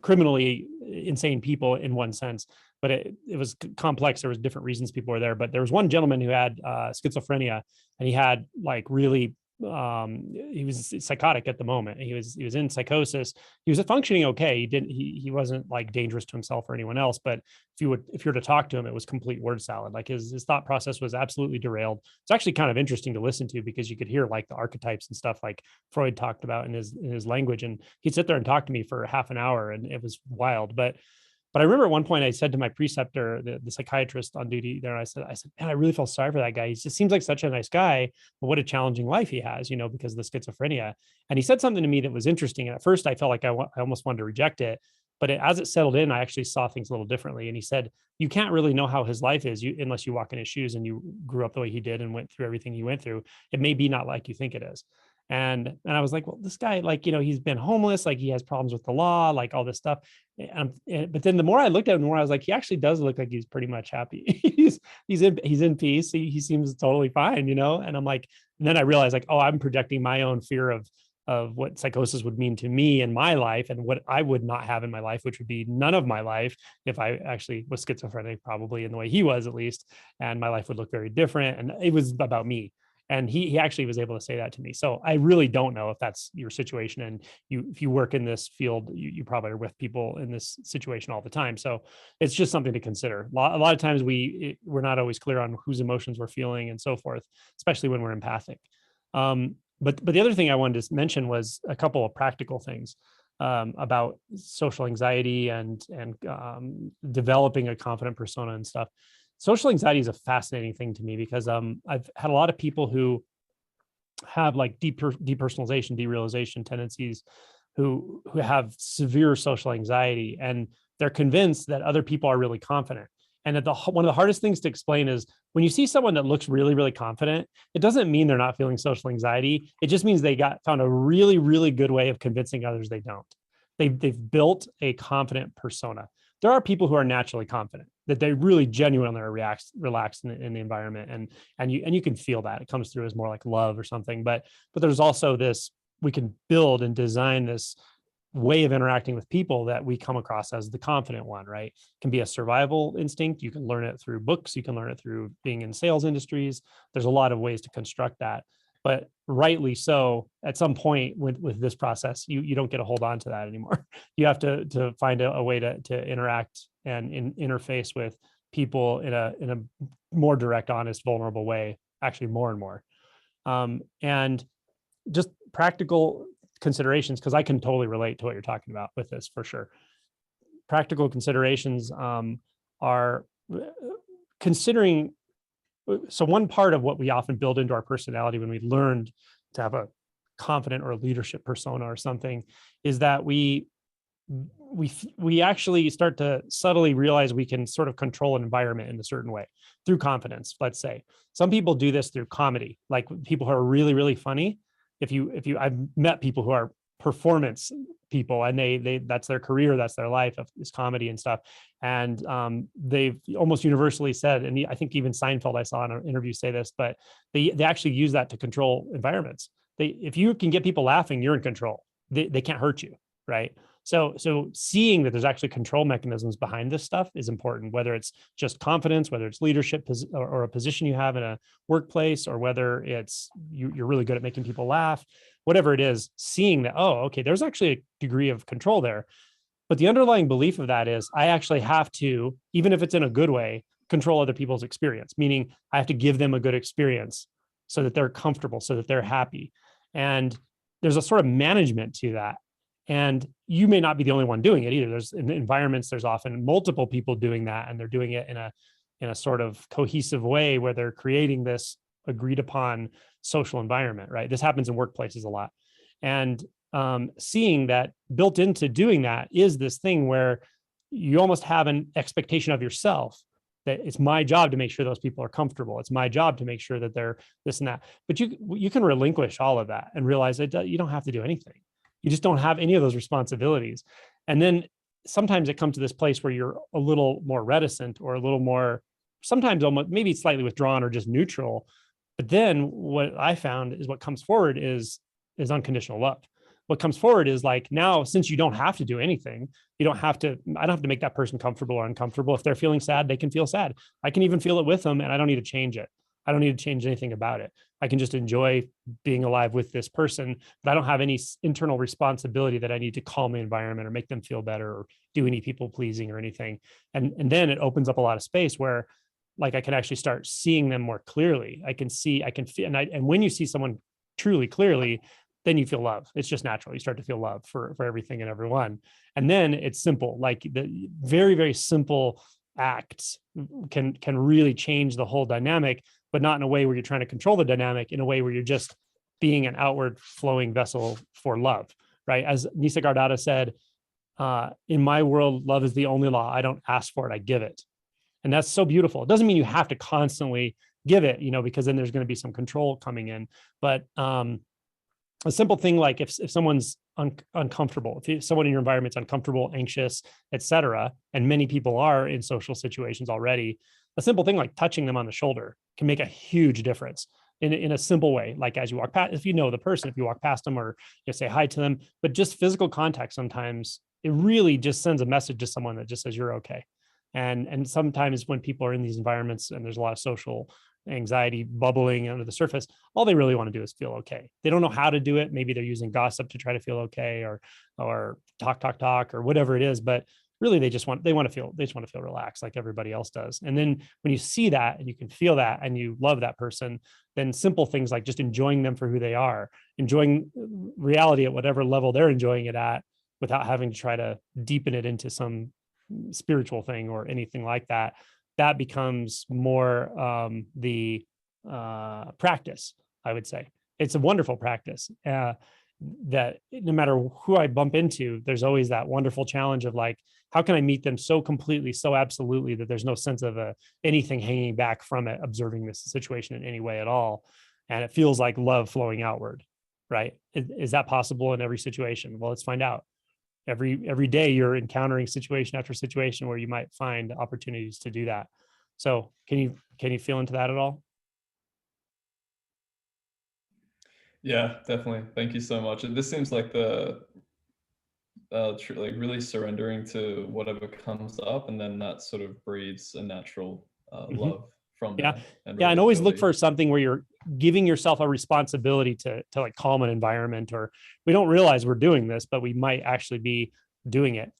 criminally insane people in one sense, but it was complex. There was different reasons people were there, but there was one gentleman who had schizophrenia, and he had like really he was psychotic at the moment. He was in psychosis. He was functioning okay. He wasn't like dangerous to himself or anyone else, but if you were to talk to him, it was complete word salad. Like his thought process was absolutely derailed. It's actually kind of interesting to listen to because you could hear like the archetypes and stuff like Freud talked about in his language, and he'd sit there and talk to me for half an hour, and it was wild. But I remember at one point I said to my preceptor, the psychiatrist on duty there, I said, man, I really felt sorry for that guy. He just seems like such a nice guy, but what a challenging life he has, you know, because of the schizophrenia. And he said something to me that was interesting. And at first I felt like I almost wanted to reject it, but as it settled in, I actually saw things a little differently. And he said, you can't really know how his life is unless you walk in his shoes and you grew up the way he did and went through everything he went through. It may be not like you think it is. And I was like, well, this guy, like, you know, he's been homeless, like he has problems with the law, like all this stuff. But then the more I looked at him, the more I was like, he actually does look like he's pretty much happy. he's in peace. He seems totally fine, you know? And I'm like, and then I realized like, oh, I'm projecting my own fear of what psychosis would mean to me in my life and what I would not have in my life, which would be none of my life if I actually was schizophrenic, probably in the way he was at least. And my life would look very different. And it was about me. And he actually was able to say that to me. So I really don't know if that's your situation. And if you work in this field, you probably are with people in this situation all the time. So it's just something to consider. A lot of times we're not always clear on whose emotions we're feeling and so forth, especially when we're empathic. But the other thing I wanted to mention was a couple of practical things about social anxiety and developing a confident persona and stuff. Social anxiety is a fascinating thing to me because I've had a lot of people who have like depersonalization, derealization tendencies, who have severe social anxiety, and they're convinced that other people are really confident. And that one of the hardest things to explain is when you see someone that looks really, really confident, it doesn't mean they're not feeling social anxiety. It just means they found a really, really good way of convincing others they don't. They've built a confident persona. There are people who are naturally confident, that they really genuinely are relaxed in the environment, and you can feel that it comes through as more like love or something. But there's also this, we can build and design this way of interacting with people that we come across as the confident one, right? It can be a survival instinct. You can learn it through books. You can learn it through being in sales industries. There's a lot of ways to construct that. But rightly so, at some point with this process, you don't get to hold on to that anymore. You have to find a way to interact and interface with people in a more direct, honest, vulnerable way, actually more and more. And just practical considerations, because I can totally relate to what you're talking about with this for sure. Practical considerations are considering. So one part of what we often build into our personality when we learned to have a confident or a leadership persona or something is that we actually start to subtly realize we can sort of control an environment in a certain way through confidence. Let's say some people do this through comedy, like people who are really, really funny. I've met people who are performance people, and they that's their career, that's their life, is comedy and stuff. And they've almost universally said, and I think even Seinfeld, I saw in an interview say this, but they actually use that to control environments. If you can get people laughing, you're in control. They can't hurt you, right? So seeing that there's actually control mechanisms behind this stuff is important, whether it's just confidence, whether it's leadership or a position you have in a workplace, or whether it's you're really good at making people laugh, whatever it is, seeing that, oh, okay, there's actually a degree of control there. But the underlying belief of that is I actually have to, even if it's in a good way, control other people's experience, meaning I have to give them a good experience so that they're comfortable, so that they're happy. And there's a sort of management to that. And you may not be the only one doing it either. There's in environments, there's often multiple people doing that, and they're doing it in a sort of cohesive way where they're creating this agreed upon social environment, right? This happens in workplaces a lot. And seeing that built into doing that is this thing where you almost have an expectation of yourself that it's my job to make sure those people are comfortable. It's my job to make sure that they're this and that. But you can relinquish all of that and realize that you don't have to do anything. You just don't have any of those responsibilities. And then sometimes it comes to this place where you're a little more reticent or a little more, sometimes almost maybe slightly withdrawn or just neutral. But then what I found is what comes forward is unconditional love. What comes forward is like, now, since you don't have to do anything, I don't have to make that person comfortable or uncomfortable. If they're feeling sad, they can feel sad. I can even feel it with them, and I don't need to change it. I don't need to change anything about it. I can just enjoy being alive with this person, but I don't have any internal responsibility that I need to calm the environment or make them feel better or do any people pleasing or anything. And then it opens up a lot of space where, like, I can actually start seeing them more clearly. I can feel, and when you see someone truly clearly, then you feel love. It's just natural. You start to feel love for everything and everyone. And then it's simple, like the very, very simple acts can really change the whole dynamic, but not in a way where you're trying to control the dynamic, in a way where you're just being an outward flowing vessel for love, right? As Nisargadatta said, in my world, love is the only law. I don't ask for it, I give it. And that's so beautiful. It doesn't mean you have to constantly give it, because then there's going to be some control coming in. But a simple thing like if someone's uncomfortable, if someone in your environment's uncomfortable, anxious, etc., and many people are in social situations already, a simple thing like touching them on the shoulder can make a huge difference in a simple way. Like as you walk past, if you know the person, if you walk past them or you say hi to them, but just physical contact, sometimes it really just sends a message to someone that just says you're okay. And sometimes when people are in these environments and there's a lot of social anxiety bubbling under the surface, all they really want to do is feel okay. They don't know how to do it. Maybe they're using gossip to try to feel okay, or talk or whatever it is. But really, they just want to feel relaxed like everybody else does. And then when you see that and you can feel that and you love that person, then simple things like just enjoying them for who they are, enjoying reality at whatever level they're enjoying it at, without having to try to deepen it into some spiritual thing or anything like that. That becomes more the practice, I would say. It's a wonderful practice that no matter who I bump into, there's always that wonderful challenge of like, how can I meet them so completely, so absolutely that there's no sense of anything hanging back from it, observing this situation in any way at all. And it feels like love flowing outward, right? Is that possible in every situation? Well, let's find out. Every day you're encountering situation after situation where you might find opportunities to do that. So can you feel into that at all? Yeah, definitely. Thank you so much. And this seems like the like really surrendering to whatever comes up, and then that sort of breeds a natural love from Yeah. there. Yeah. And always look relatability. for something where you're giving yourself a responsibility to like calm an environment, or we don't realize we're doing this, but we might actually be doing it.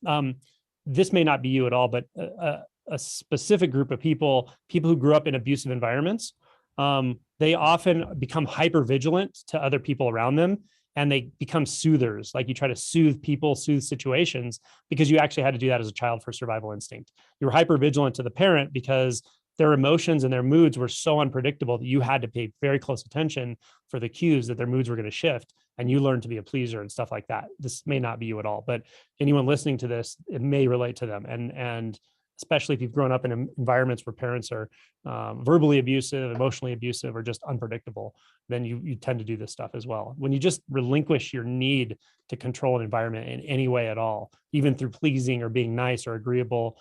This may not be you at all, but a specific group of people who grew up in abusive environments, they often become hyper vigilant to other people around them, and they become soothers. Like you try to soothe people, soothe situations, because you actually had to do that as a child for survival instinct. You were hyper vigilant to the parent because their emotions and their moods were so unpredictable that you had to pay very close attention for the cues that their moods were going to shift. And you learned to be a pleaser and stuff like that. This may not be you at all, but anyone listening to this, it may relate to them. And especially if you've grown up in environments where parents are verbally abusive, emotionally abusive, or just unpredictable, then you tend to do this stuff as well. When you just relinquish your need to control an environment in any way at all, even through pleasing or being nice or agreeable,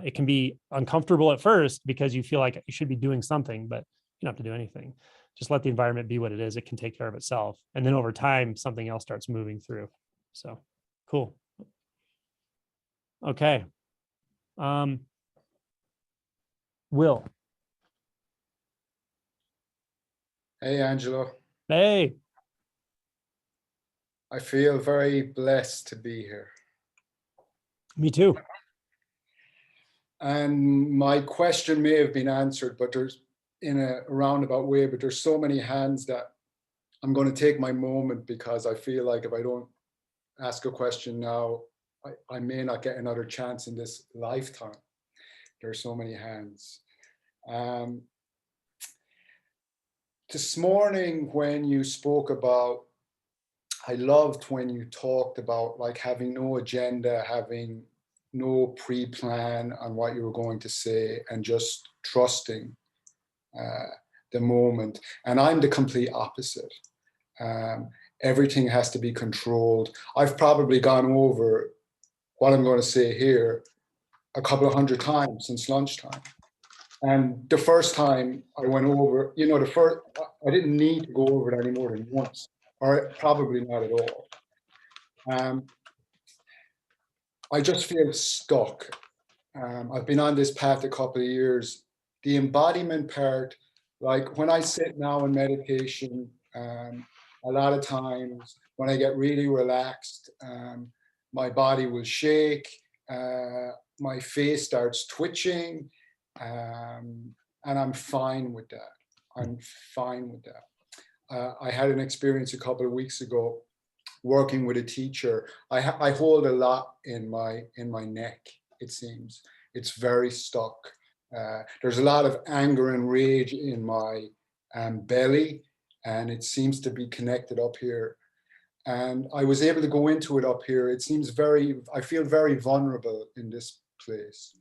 it can be uncomfortable at first because you feel like you should be doing something, but you don't have to do anything. Just let the environment be what it is. It can take care of itself. And then over time, something else starts moving through. So cool. Okay. Will. Hey, Angelo. Hey. I feel very blessed to be here. Me too. And my question may have been answered, but there's in a roundabout way, but there's so many hands that I'm going to take my moment, because I feel like if I don't ask a question now, I may not get another chance in this lifetime. There's so many hands. This morning when you spoke about, I loved when you talked about like having no agenda, having no pre-plan on what you were going to say, and just trusting the moment. And I'm the complete opposite. Everything has to be controlled. I've probably gone over what I'm going to say here a couple of hundred times since lunchtime. And the first time I went over, you know, I didn't need to go over it any more than once, or probably not at all. I just feel stuck. I've been on this path a couple of years. The embodiment part, like when I sit now in meditation, a lot of times when I get really relaxed, my body will shake, my face starts twitching, and I'm fine with that. I'm fine with that. I had an experience a couple of weeks ago working with a teacher. I hold a lot in my neck, it seems. It's very stuck. There's a lot of anger and rage in my belly, and it seems to be connected up here. And I was able to go into it up here. It seems I feel very vulnerable in this place.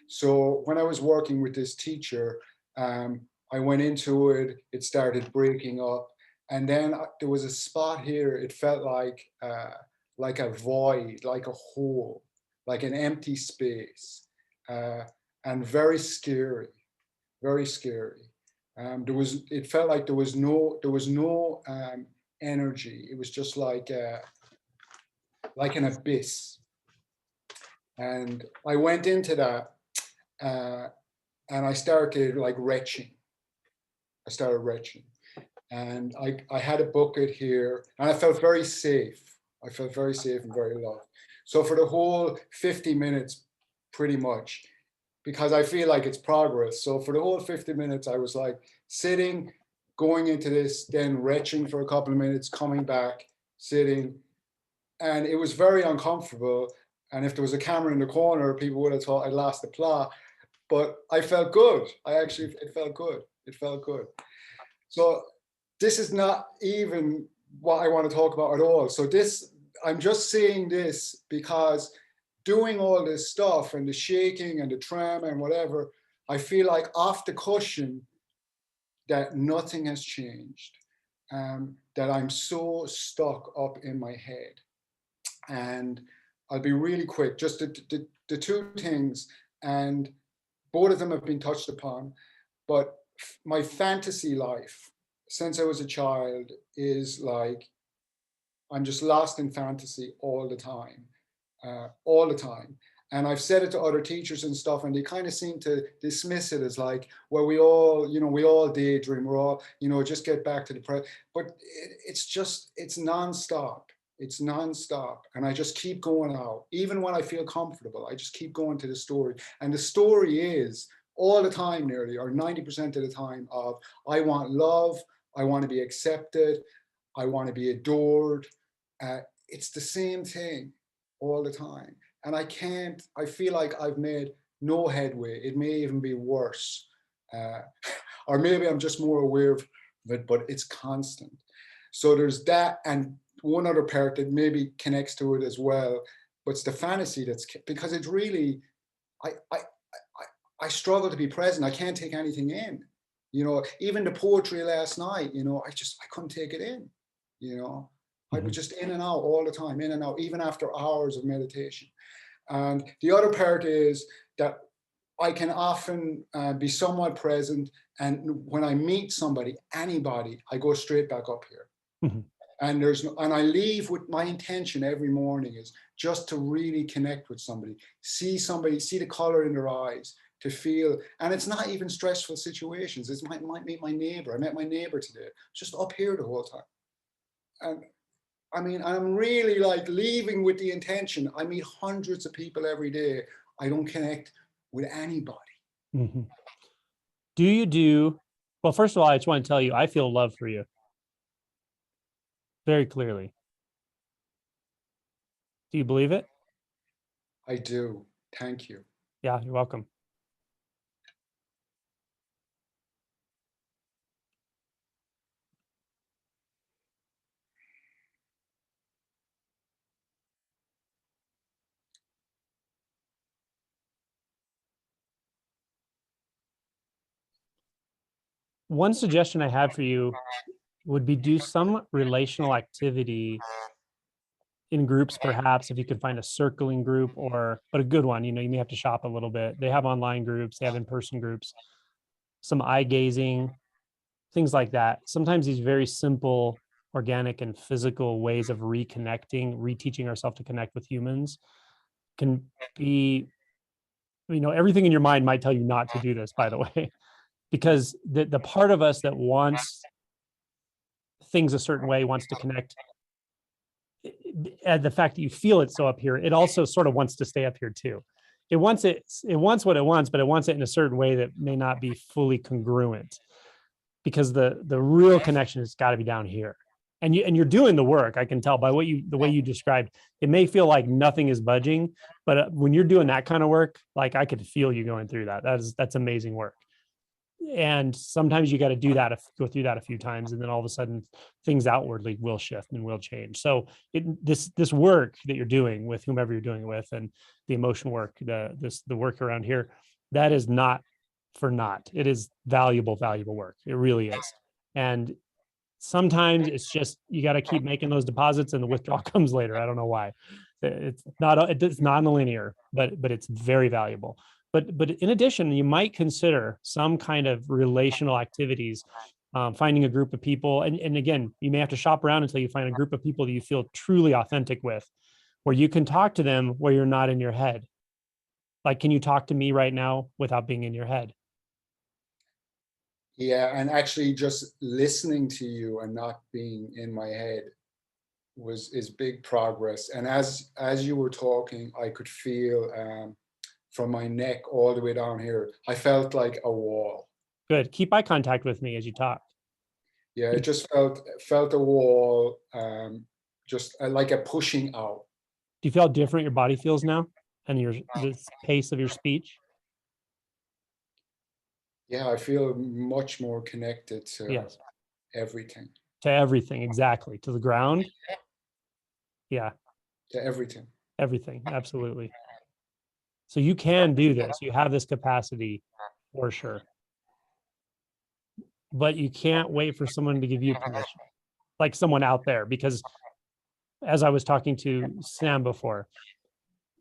So when I was working with this teacher, I went into it, it started breaking up. And then there was a spot here, it felt like a void, like a hole, like an empty space, and very scary, very scary. It felt like there was no energy. It was just like an abyss. And I went into that, and I started like retching. I started retching. And I had a bucket here, and I felt very safe. I felt very safe and very loved. So for the whole 50 minutes, pretty much, because I feel like it's progress. So for the whole 50 minutes, I was like sitting, going into this, then retching for a couple of minutes, coming back, sitting. And it was very uncomfortable. And if there was a camera in the corner, people would have thought I'd lost the plot. But I felt good. It felt good. It felt good. So this is not even what I want to talk about at all. So I'm just saying this because doing all this stuff and the shaking and the tremor and whatever, I feel like off the cushion that nothing has changed, that I'm so stuck up in my head. And I'll be really quick, just the two things, and both of them have been touched upon, but my fantasy life since I was a child is like, I'm just lost in fantasy all the time. And I've said it to other teachers and stuff, and they kind of seem to dismiss it as like, well, we all daydream, we're all, just get back to the present. But it's nonstop. It's nonstop. And I just keep going out. Even when I feel comfortable, I just keep going to the story. And the story is all the time nearly, or 90% of the time, of I want love, I want to be accepted, I want to be adored. It's the same thing all the time. And I feel like I've made no headway. It may even be worse. Or maybe I'm just more aware of it, but it's constant. So there's that. And one other part that maybe connects to it as well, but it's the fantasy because it's really, I struggle to be present. I can't take anything in. Even the poetry last night, I couldn't take it in, I was just in and out all the time, in and out, even after hours of meditation. And the other part is that I can often be somewhat present. And when I meet somebody, anybody, I go straight back up here. Mm-hmm. And I leave with my intention every morning is just to really connect with somebody, see the color in their eyes, to feel, and it's not even stressful situations. It might meet my neighbor. I met my neighbor today, just up here the whole time. And I mean, I'm really like leaving with the intention. I meet hundreds of people every day. I don't connect with anybody. Mhm. Do you do, well, first of all, I just want to tell you, I feel love for you very clearly. Do you believe it? I do. Thank you. Yeah, you're welcome. One suggestion I have for you would be do some relational activity in groups, perhaps if you could find a circling group, or but a good one. You know, you may have to shop a little bit. They have online groups, they have in-person groups, some eye gazing, things like that. Sometimes these very simple, organic and physical ways of reconnecting, reteaching ourselves to connect with humans can be, you know, everything in your mind might tell you not to do this, by the way, because the part of us that wants things a certain way, wants to connect, and the fact that you feel it so up here, it also sort of wants to stay up here too. It wants what it wants, but it wants it in a certain way that may not be fully congruent, because the real connection has got to be down here. And you're doing the work. I can tell by the way you described. It may feel like nothing is budging, but when you're doing that kind of work, like I could feel you going through that. That's amazing work. And sometimes you got to do that, go through that a few times, and then all of a sudden things outwardly will shift and will change. So this work that you're doing with whomever you're doing it with, and the emotion work, the work around here, that is not for naught. It is valuable work. It really is. And sometimes it's just, you got to keep making those deposits and the withdrawal comes later. I don't know why. It's non-linear, but it's very valuable. But in addition, you might consider some kind of relational activities, finding a group of people. And again, you may have to shop around until you find a group of people that you feel truly authentic with, where you can talk to them where you're not in your head. Like, can you talk to me right now without being in your head? Yeah, and actually just listening to you and not being in my head is big progress. And as you were talking, I could feel from my neck all the way down here, I felt like a wall. Good. Keep eye contact with me as you talk. Yeah, it just felt a wall, just like a pushing out. Do you feel how different your body feels now, and the pace of your speech? Yeah, I feel much more connected to Yes. everything. To everything, exactly. To the ground. Yeah. To everything. Everything, absolutely. So you can do this. You have this capacity for sure. But you can't wait for someone to give you permission, like someone out there, because as I was talking to Sam before,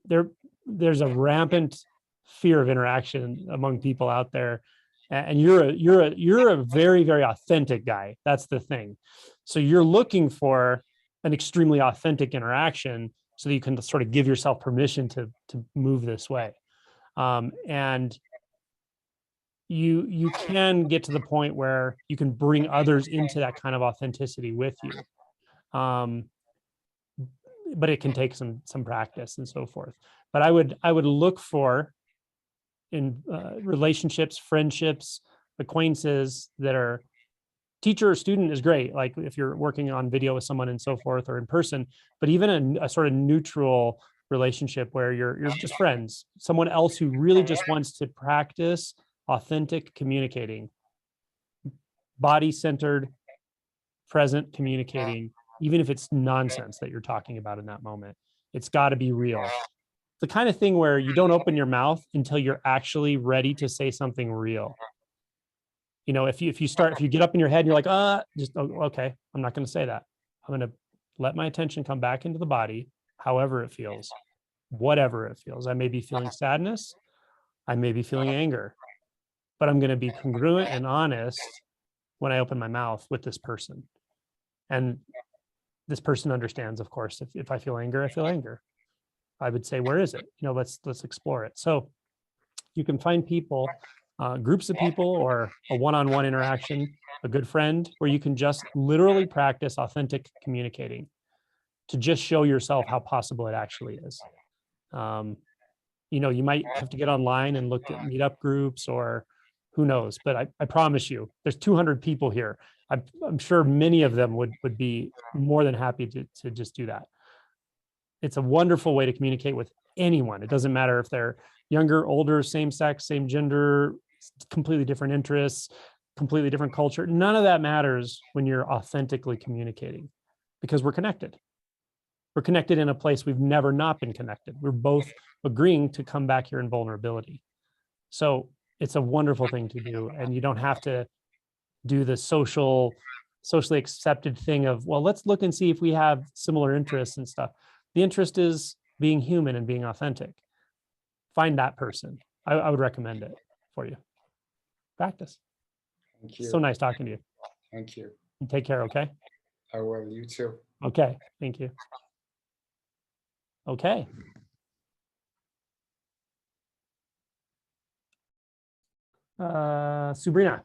there's a rampant fear of interaction among people out there. And you're a very, very authentic guy. That's the thing. So you're looking for an extremely authentic interaction so that you can sort of give yourself permission to move this way. And you can get to the point where you can bring others into that kind of authenticity with you. But it can take some practice and so forth. But I would look for, in relationships, friendships, acquaintances that are teacher or student is great. Like if you're working on video with someone and so forth, or in person, but even a sort of neutral relationship where you're just friends, someone else who really just wants to practice authentic communicating, body-centered, present communicating, even if it's nonsense that you're talking about in that moment. It's got to be real. The kind of thing where you don't open your mouth until you're actually ready to say something real. You know, if you get up in your head and you're like, okay, I'm not going to say that. I'm going to let my attention come back into the body, however it feels, whatever it feels. I may be feeling sadness. I may be feeling anger, but I'm going to be congruent and honest when I open my mouth with this person. And this person understands, of course, if I feel anger, I feel anger. I would say, where is it? You know, let's explore it. So you can find people, groups of people, or a one-on-one interaction, a good friend, where you can just literally practice authentic communicating. to just show yourself how possible it actually is. You know, you might have to get online and look at meetup groups or who knows, but I promise you, there's 200 people here. I'm sure many of them would be more than happy to just do that. It's a wonderful way to communicate with anyone. It doesn't matter if they're younger, older, same sex, same gender, completely different interests, completely different culture. None of that matters when you're authentically communicating, because we're connected. We're connected in a place we've never not been connected. We're both agreeing to come back here in vulnerability. So it's a wonderful thing to do. And you don't have to do the socially accepted thing of, well, let's look and see if we have similar interests and stuff. The interest is being human and being authentic. Find that person. I would recommend it for you. Practice. Thank you. So nice talking to you. Thank you. And take care, okay? I will. You too. Okay, thank you. Okay. Sabrina.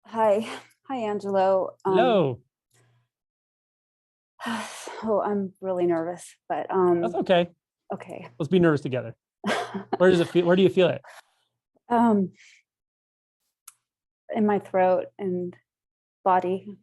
Hi, Angelo. Hello. Oh, I'm really nervous, but That's okay. okay. Let's be nervous together. Where does it feel? Where do you feel it? In my throat and body.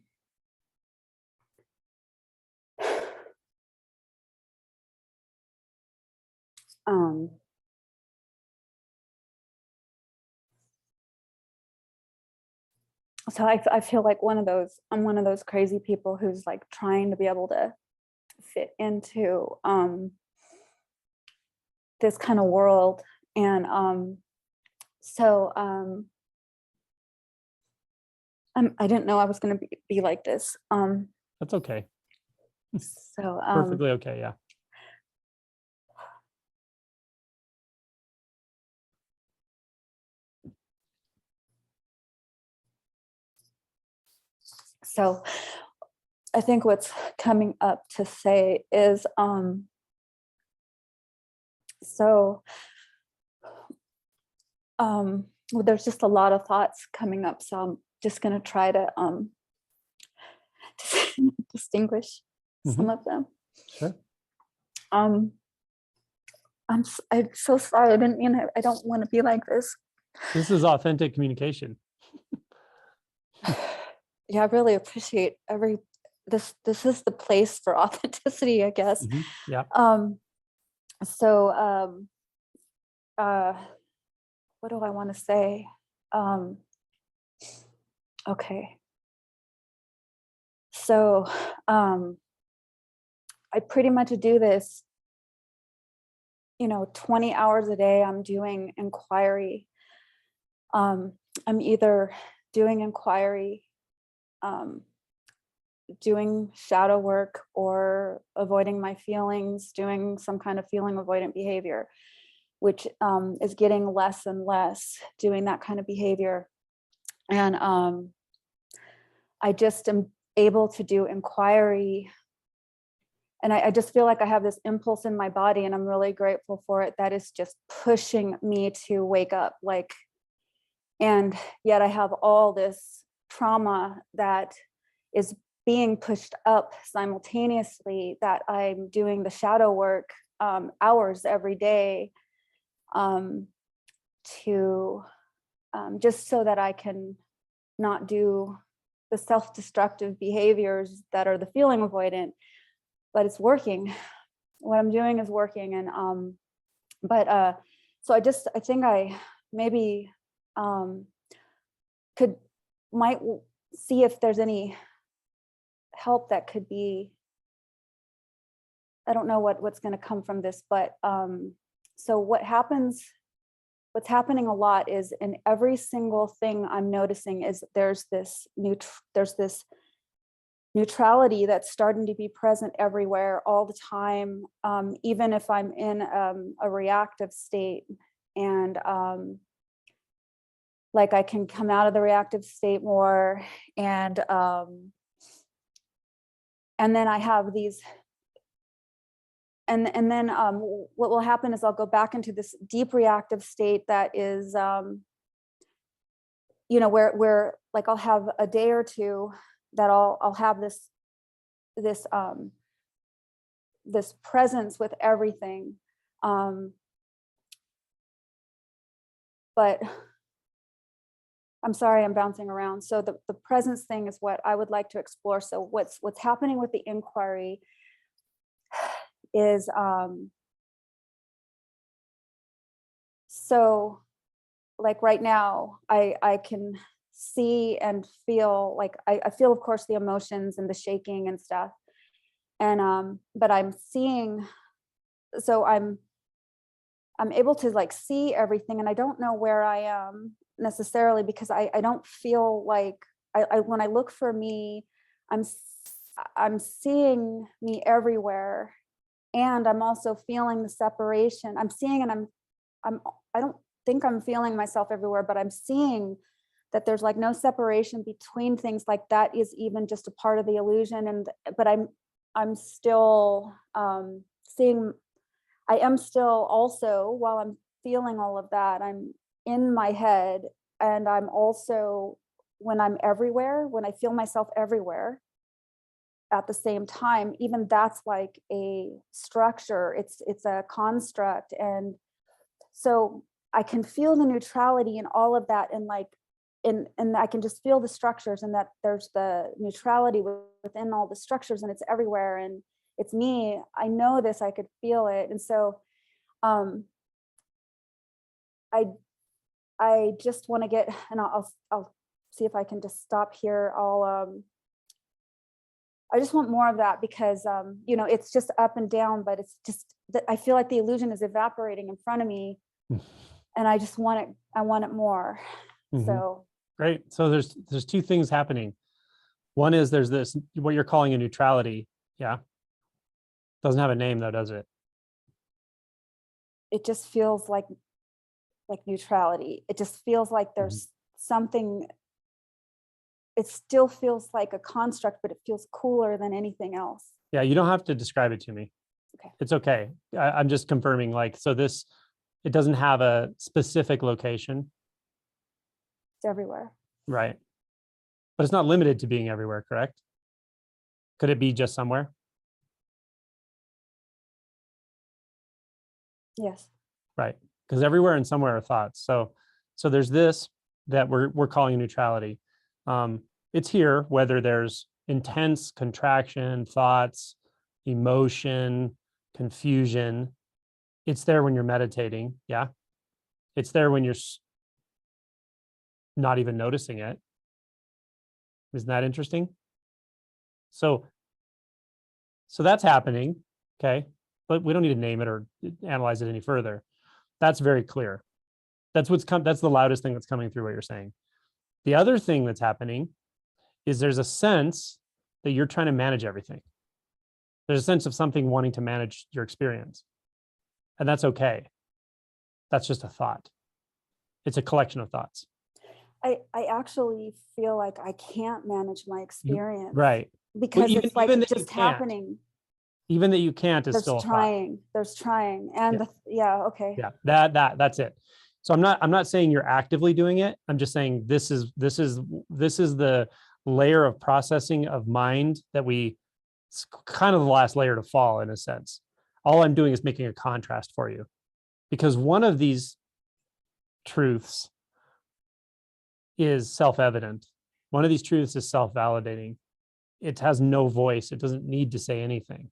So I feel like I'm one of those crazy people who's like trying to be able to fit into this kind of world. And I didn't know I was going to be like this. That's okay. So Perfectly okay. Yeah. So I think what's coming up to say is, well, there's just a lot of thoughts coming up. So I'm just going to try to distinguish some of them. Sure. I'm so sorry. I didn't mean I don't want to be like this. This is authentic communication. Yeah, I really appreciate this is the place for authenticity, I guess. Yeah. What do I want to say? Okay. So I pretty much do this, 20 hours a day. I'm doing inquiry. I'm either doing inquiry, doing shadow work, or avoiding my feelings, doing some kind of feeling avoidant behavior, which is getting less and less doing that kind of behavior. And I just am able to do inquiry. And I just feel like I have this impulse in my body, and I'm really grateful for it, that is just pushing me to wake up. And yet I have all this trauma that is being pushed up simultaneously, that I'm doing the shadow work hours every day to just so that I can not do the self-destructive behaviors that are the feeling avoidant. But it's working. What I'm doing is working. And so I think I maybe might see if there's any help that could be. I don't know what's going to come from this, but so what's happening a lot is, in every single thing I'm noticing, is there's this neutrality that's starting to be present everywhere all the time, even if I'm in a reactive state. And like I can come out of the reactive state more, and then I have these, and then what will happen is I'll go back into this deep reactive state that is you know, where like I'll have a day or two that I'll have this this presence with everything. But I'm sorry, I'm bouncing around. So the presence thing is what I would like to explore. So what's happening with the inquiry is, so like right now, I can see and feel like, I feel, of course, the emotions and the shaking and stuff. And, but I'm seeing, so I'm able to like see everything, and I don't know where I am necessarily, because I don't feel like, when I look for me, I'm seeing me everywhere, and I'm also feeling the separation. I'm seeing, and I don't think I'm feeling myself everywhere, but I'm seeing that there's like no separation between things. Like that is even just a part of the illusion. And but I'm still seeing. I am still also, while I'm feeling all of that, I'm in my head, and I'm also, when I'm everywhere, when I feel myself everywhere at the same time, even that's like a structure, it's a construct. And so I can feel the neutrality in all of that, and like, and I can just feel the structures, and that there's the neutrality within all the structures, and it's everywhere, and it's me. I know this, I could feel it. And so I just want to get, and I'll see if I can just stop here. I just want more of that, because you know, it's just up and down, but it's just that I feel like the illusion is evaporating in front of me, and I just want it. I want it more. So Great. So there's two things happening. One is there's this, what you're calling a neutrality. Yeah. Doesn't have a name though, does it? it just feels like neutrality. It just feels like there's something. It still feels like a construct, but it feels cooler than anything else. Yeah, you don't have to describe it to me. Okay. It's okay. I'm just confirming, like, so this, it doesn't have a specific location, It's everywhere. right? But it's not limited to being everywhere, correct? Could it be just somewhere? Yes. Right. Because everywhere and somewhere are thoughts. So there's this that we're calling neutrality. It's here, whether there's intense contraction, thoughts, emotion, confusion. It's there when you're meditating. Yeah. It's there when you're not even noticing it. Isn't that interesting? So that's happening. Okay. But we don't need to name it or analyze it any further. That's very clear. That's that's the loudest thing that's coming through what you're saying. The other thing that's happening is there's a sense that you're trying to manage everything. There's a sense of something wanting to manage your experience. And that's okay. That's just a thought. It's a collection of thoughts. I actually feel like I can't manage my experience. Right. Because even- it's like even that you just can't. happening. Even that you can't is There's still a thought. trying. There's trying. And okay. Yeah, that's it. So I'm not saying you're actively doing it. I'm just saying this is the layer of processing of mind that it's kind of the last layer to fall, in a sense. All I'm doing is making a contrast for you, because one of these truths is self-evident. One of these truths is self-validating. It has no voice. It doesn't need to say anything,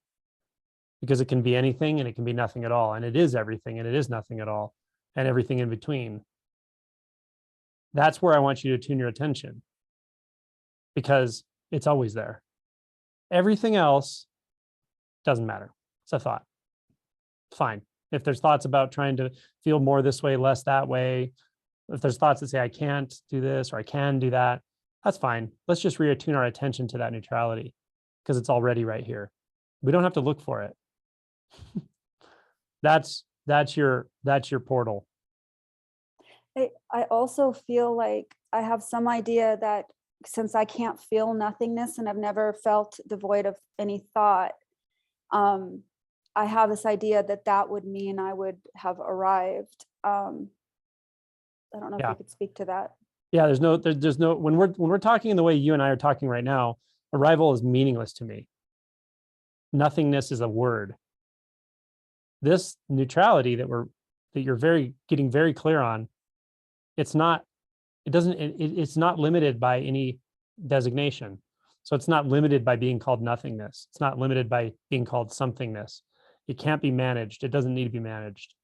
because it can be anything and it can be nothing at all. And it is everything and it is nothing at all, and everything in between. That's where I want you to tune your attention, because it's always there. Everything else doesn't matter. It's a thought. Fine. If there's thoughts about trying to feel more this way, less that way, if there's thoughts that say I can't do this or I can do that, that's fine. Let's just reattune our attention to that neutrality, because it's already right here. We don't have to look for it. That's your portal. I also feel like I have some idea that since I can't feel nothingness, and I've never felt devoid of any thought, I have this idea that would mean I would have arrived. I don't know if Yeah. you could speak to that. Yeah, there's no, when we're talking in the way you and I are talking right now, arrival is meaningless to me. Nothingness is a word. This neutrality that you're getting very clear on, it's not limited by any designation. So it's not limited by being called nothingness. It's not limited by being called somethingness. It can't be managed. It doesn't need to be managed.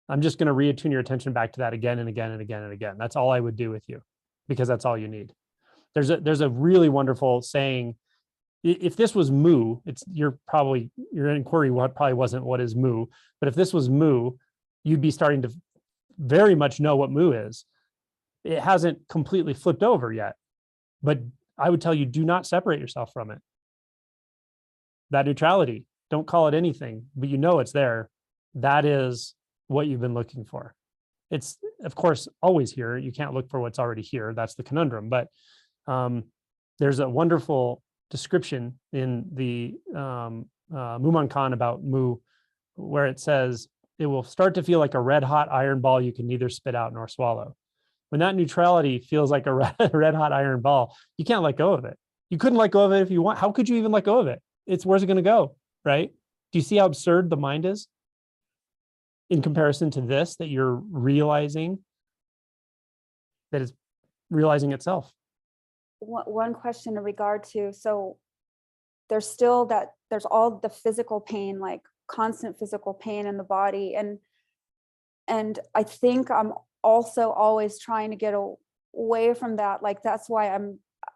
I'm just going to reattune your attention back to that again and again and again and again. That's all I would do with you, because that's all you need. There's a really wonderful saying. If this was moo, your inquiry probably wasn't what is moo, but if this was moo, you'd be starting to very much know what moo is. It hasn't completely flipped over yet, but I would tell you, do not separate yourself from it. That neutrality, don't call it anything, but you know it's there. That is what you've been looking for. It's, of course, always here. You can't look for what's already here. That's the conundrum. But there's a wonderful description in the Muman Khan about mu, where it says, it will start to feel like a red hot iron ball you can neither spit out nor swallow. When that neutrality feels like a red hot iron ball, you can't let go of it. You couldn't let go of it if you want. How could you even let go of it? Where's it going to go, right? Do you see how absurd the mind is in comparison to this, that you're realizing that it's realizing itself? One question in regard to, so there's still there's all the physical pain, like constant physical pain in the body. And I think I'm also always trying to get away from that. Like, that's why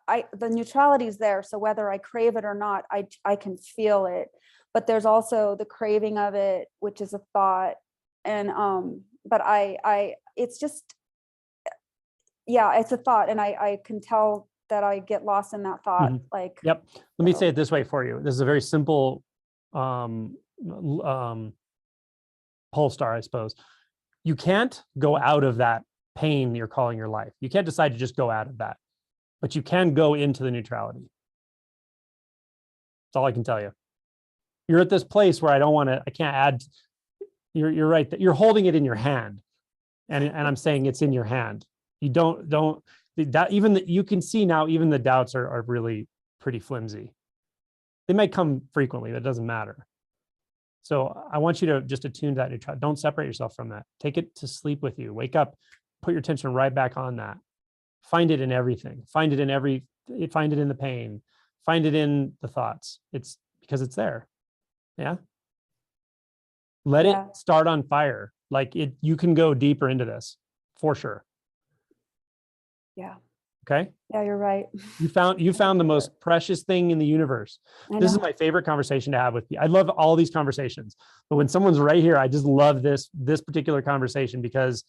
the neutrality is there. So whether I crave it or not, I can feel it, but there's also the craving of it, which is a thought. And, but it's just, yeah, it's a thought. And I can tell that I get lost in that thought. Mhm. Like, Yep. Let me so- say it this way for you. This is a very simple pole star, I suppose. You can't go out of that pain you're calling your life. You can't decide to just go out of that, but you can go into the neutrality. That's all I can tell you. You're at this place where I can't add. You're right that you're holding it in your hand, and I'm saying it's in your hand. You don't that even that you can see now, even the doubts are really pretty flimsy. They might come frequently, that doesn't matter. So I want you to just attune to that neutrality. Don't separate yourself from that. Take it to sleep with you. Wake up, put your attention right back on that. Find it in everything. Find it in the pain. Find it in the thoughts. It's because it's there. Yeah. Let Yeah. it start on fire. Like you can go deeper into this for sure. yeah, Okay. yeah, you're right. You found the most precious thing in the universe. I This is know. my favorite conversation to have with you. I love all these conversations, but when someone's right here, I just love this particular conversation, because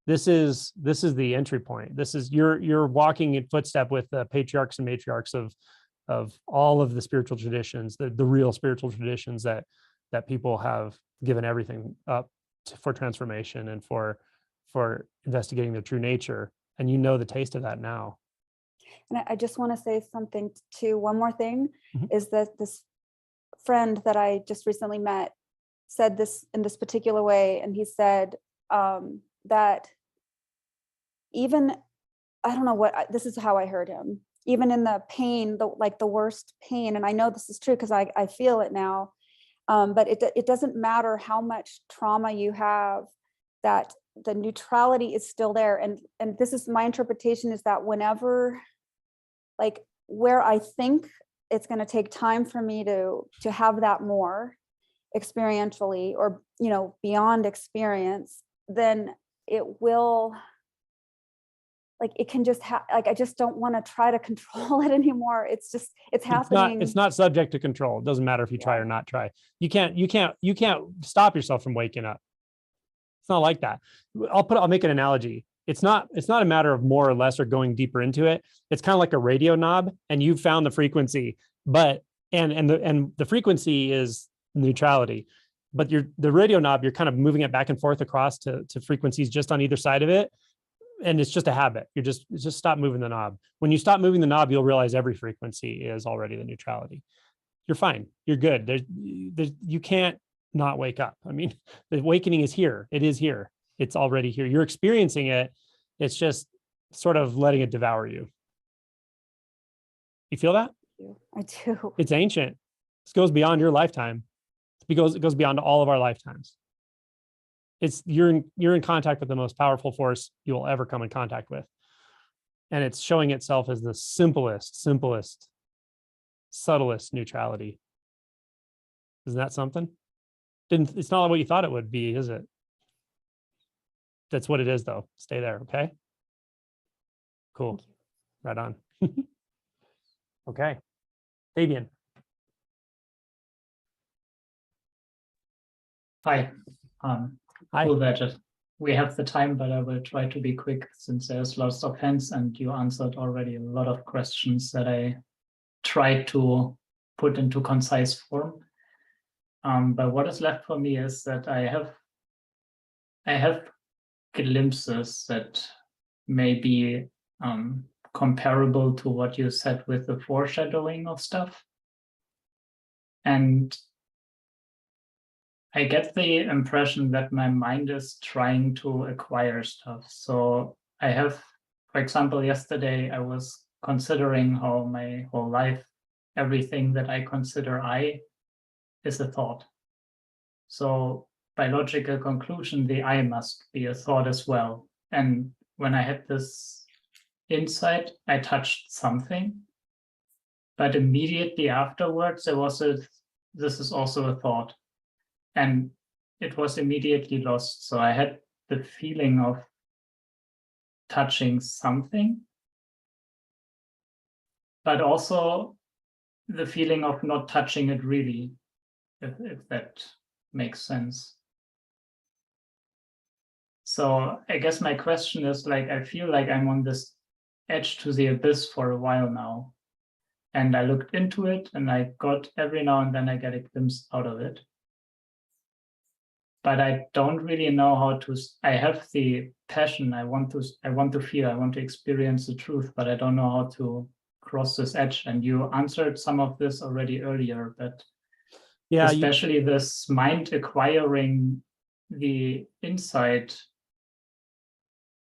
this is the entry point. This is you're walking in footstep with the patriarchs and matriarchs of all of the spiritual traditions, the real spiritual traditions that people have given everything up for transformation and for investigating their true nature. And you know the taste of that now. And I just want to say something too. One more thing Mhm. is that this friend that I just recently met said this in this particular way. And he said that even, I don't know this is how I heard him, even in the pain, the worst pain. And I know this is true because I feel it now. But it doesn't matter how much trauma you have, that the neutrality is still there. And this is my interpretation, is that whenever, like, where I think it's going to take time for me to have that more experientially, or, beyond experience, then it will, like, it can just like, I just don't want to try to control it anymore. It's happening. It's not subject to control. It doesn't matter if you try or not try. You can't stop yourself from waking up. It's not like that. I'll make an analogy. It's not a matter of more or less or going deeper into it. It's kind of like a radio knob, and you've found the frequency, but and the frequency is neutrality, but the radio knob, you're kind of moving it back and forth across to frequencies just on either side of it. And it's just a habit. Just stop moving the knob. When you stop moving the knob, you'll realize every frequency is already the neutrality. You're fine. You're good. You can't not wake up. I mean, the awakening is here. It is here. It's already here. You're experiencing it. It's just sort of letting it devour you. You feel that? I do. It's ancient. This goes beyond your lifetime. It goes beyond all of our lifetimes. You're in contact with the most powerful force you will ever come in contact with. And it's showing itself as the simplest, subtlest neutrality. Isn't that something? It's not what you thought it would be, is it? That's what it is, though. Stay there, okay? Cool. Right on. Okay. Fabian. Hi. Hi. Cool that we have the time, but I will try to be quick since there's lots of hands and you answered already a lot of questions that I tried to put into concise form. But what is left for me is that I have glimpses that may be comparable to what you said with the foreshadowing of stuff. And I get the impression that my mind is trying to acquire stuff. So I have, for example, yesterday I was considering how my whole life, everything that I consider I is a thought. So by logical conclusion, the I must be a thought as well. And when I had this insight, I touched something, but immediately afterwards, there was this is also a thought. And it was immediately lost. So I had the feeling of touching something, but also the feeling of not touching it really, if that makes sense. So I guess my question is, like, I feel like I'm on this edge to the abyss for a while now. And I looked into it and I got every now and then I get a glimpse out of it. But I don't really know how to, I have the passion, I want to feel, I want to experience the truth, but I don't know how to cross this edge. And you answered some of this already earlier, but yeah, especially this mind acquiring the insight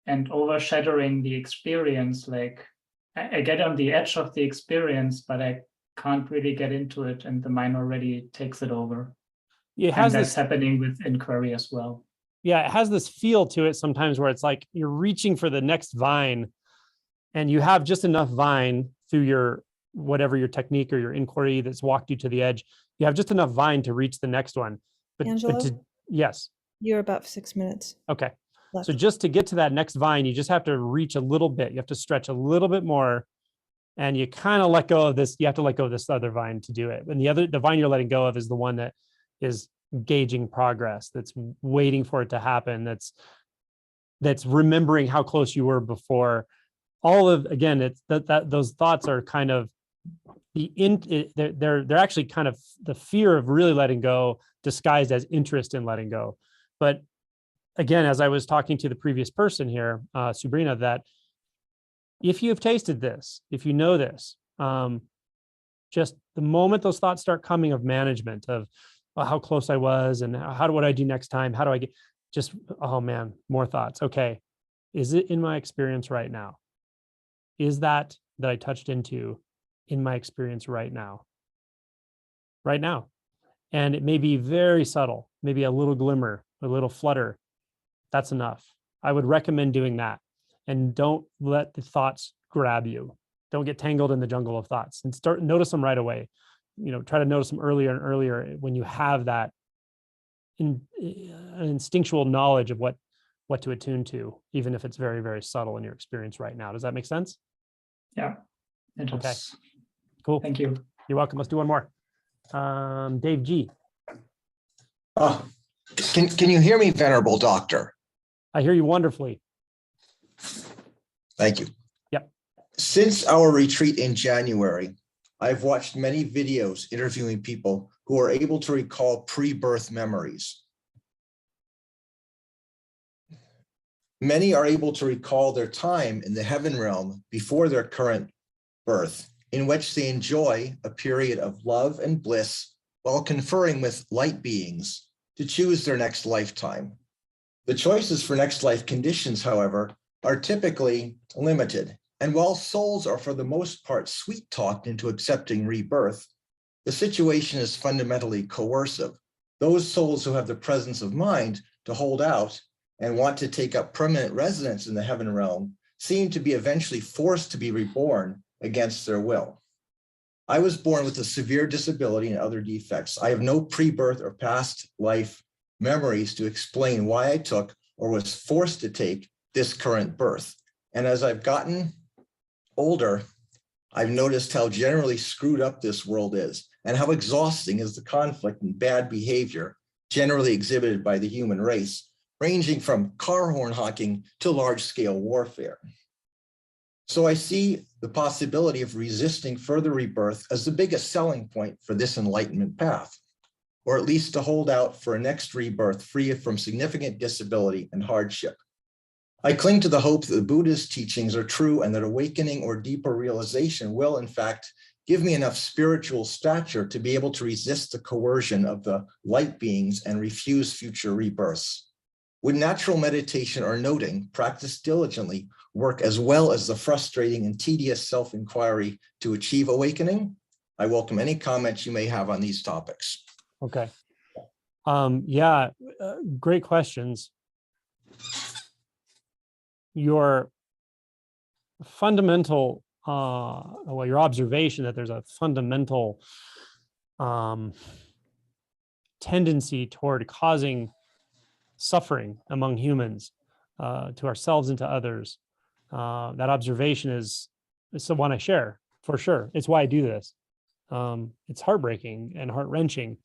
and overshadowing the experience. Like I get on the edge of the experience, but I can't really get into it and the mind already takes it over. It has and that's happening with inquiry as well. Yeah, it has this feel to it sometimes where it's like you're reaching for the next vine and you have just enough vine through your whatever your technique or your inquiry that's walked you to the edge. You have just enough vine to reach the next one. Angelo, yes. You're about 6 minutes. Okay. Left. So just to get to that next vine, you just have to reach a little bit. You have to stretch a little bit more and you kind of let go of this. You have to let go of this other vine to do it. And the vine you're letting go of is the one that is gauging progress, that's waiting for it to happen, that's remembering how close you were before. All of, again, it's that those thoughts are kind of they're actually kind of the fear of really letting go disguised as interest in letting go. But again, as I was talking to the previous person here, Sabrina, that if you have tasted this, if you know this, just the moment those thoughts start coming of management, of how close I was and what do I do next time? How do I get just, oh man, more thoughts. Okay. Is it in my experience right now? Is that I touched into in my experience right now? Right now. And it may be very subtle, maybe a little glimmer, a little flutter. That's enough. I would recommend doing that. And don't let the thoughts grab you. Don't get tangled in the jungle of thoughts and notice them right away. Try to notice them earlier and earlier when you have that instinctual knowledge of what to attune to, even if it's very, very subtle in your experience right now. Does that make sense? Yeah. It does. Okay. Cool. Thank you. You're welcome. Let's do one more. Dave G. Can you hear me, Venerable Doctor? I hear you wonderfully. Thank you. Yep. Since our retreat in January, I've watched many videos interviewing people who are able to recall pre-birth memories. Many are able to recall their time in the heaven realm before their current birth, in which they enjoy a period of love and bliss while conferring with light beings to choose their next lifetime. The choices for next life conditions, however, are typically limited. And while souls are for the most part sweet-talked into accepting rebirth, the situation is fundamentally coercive. Those souls who have the presence of mind to hold out and want to take up permanent residence in the heaven realm seem to be eventually forced to be reborn against their will. I was born with a severe disability and other defects. I have no pre-birth or past life memories to explain why I took or was forced to take this current birth. And as I've gotten older, I've noticed how generally screwed up this world is and how exhausting is the conflict and bad behavior generally exhibited by the human race, ranging from car horn honking to large-scale warfare. So I see the possibility of resisting further rebirth as the biggest selling point for this enlightenment path, or at least to hold out for a next rebirth free from significant disability and hardship. I cling to the hope that the Buddha's teachings are true and that awakening or deeper realization will, in fact, give me enough spiritual stature to be able to resist the coercion of the light beings and refuse future rebirths. Would natural meditation or noting, practiced diligently, work as well as the frustrating and tedious self-inquiry to achieve awakening? I welcome any comments you may have on these topics. Okay. Great questions. Your fundamental, your observation that there's a fundamental tendency toward causing suffering among humans, to ourselves and to others. That observation is the one I share for sure. It's why I do this. It's heartbreaking and heart-wrenching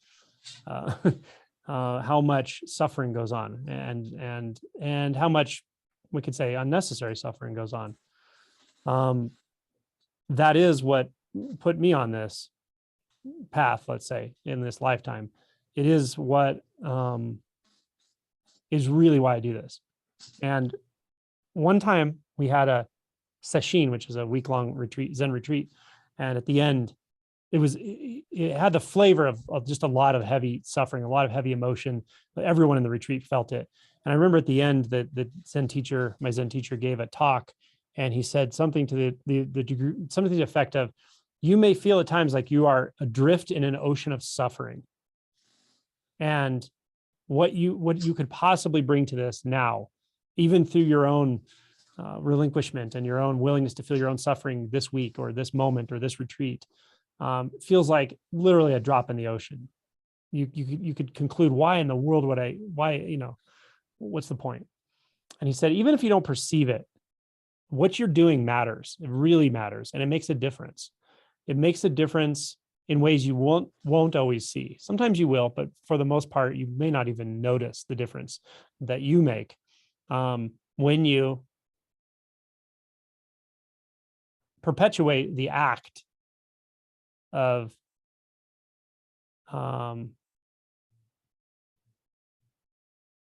how much suffering goes on and how much, we could say, unnecessary suffering goes on. That is what put me on this path, let's say, in this lifetime. It is what is really why I do this. And one time we had a sesshin, which is a week-long retreat, Zen retreat. And at the end, it had the flavor of just a lot of heavy suffering, a lot of heavy emotion. Everyone in the retreat felt it. And I remember at the end that the Zen teacher, my Zen teacher, gave a talk, and he said something to the degree, something to the effect of, you may feel at times like you are adrift in an ocean of suffering. And what you could possibly bring to this now, even through your own relinquishment and your own willingness to feel your own suffering this week or this moment or this retreat, feels like literally a drop in the ocean. You could conclude, why in the world would what's the point? And he said, even if you don't perceive it, what you're doing matters. It really matters. And it makes a difference. It makes a difference in ways you won't always see. Sometimes you will, but for the most part, you may not even notice the difference that you make when you perpetuate the act of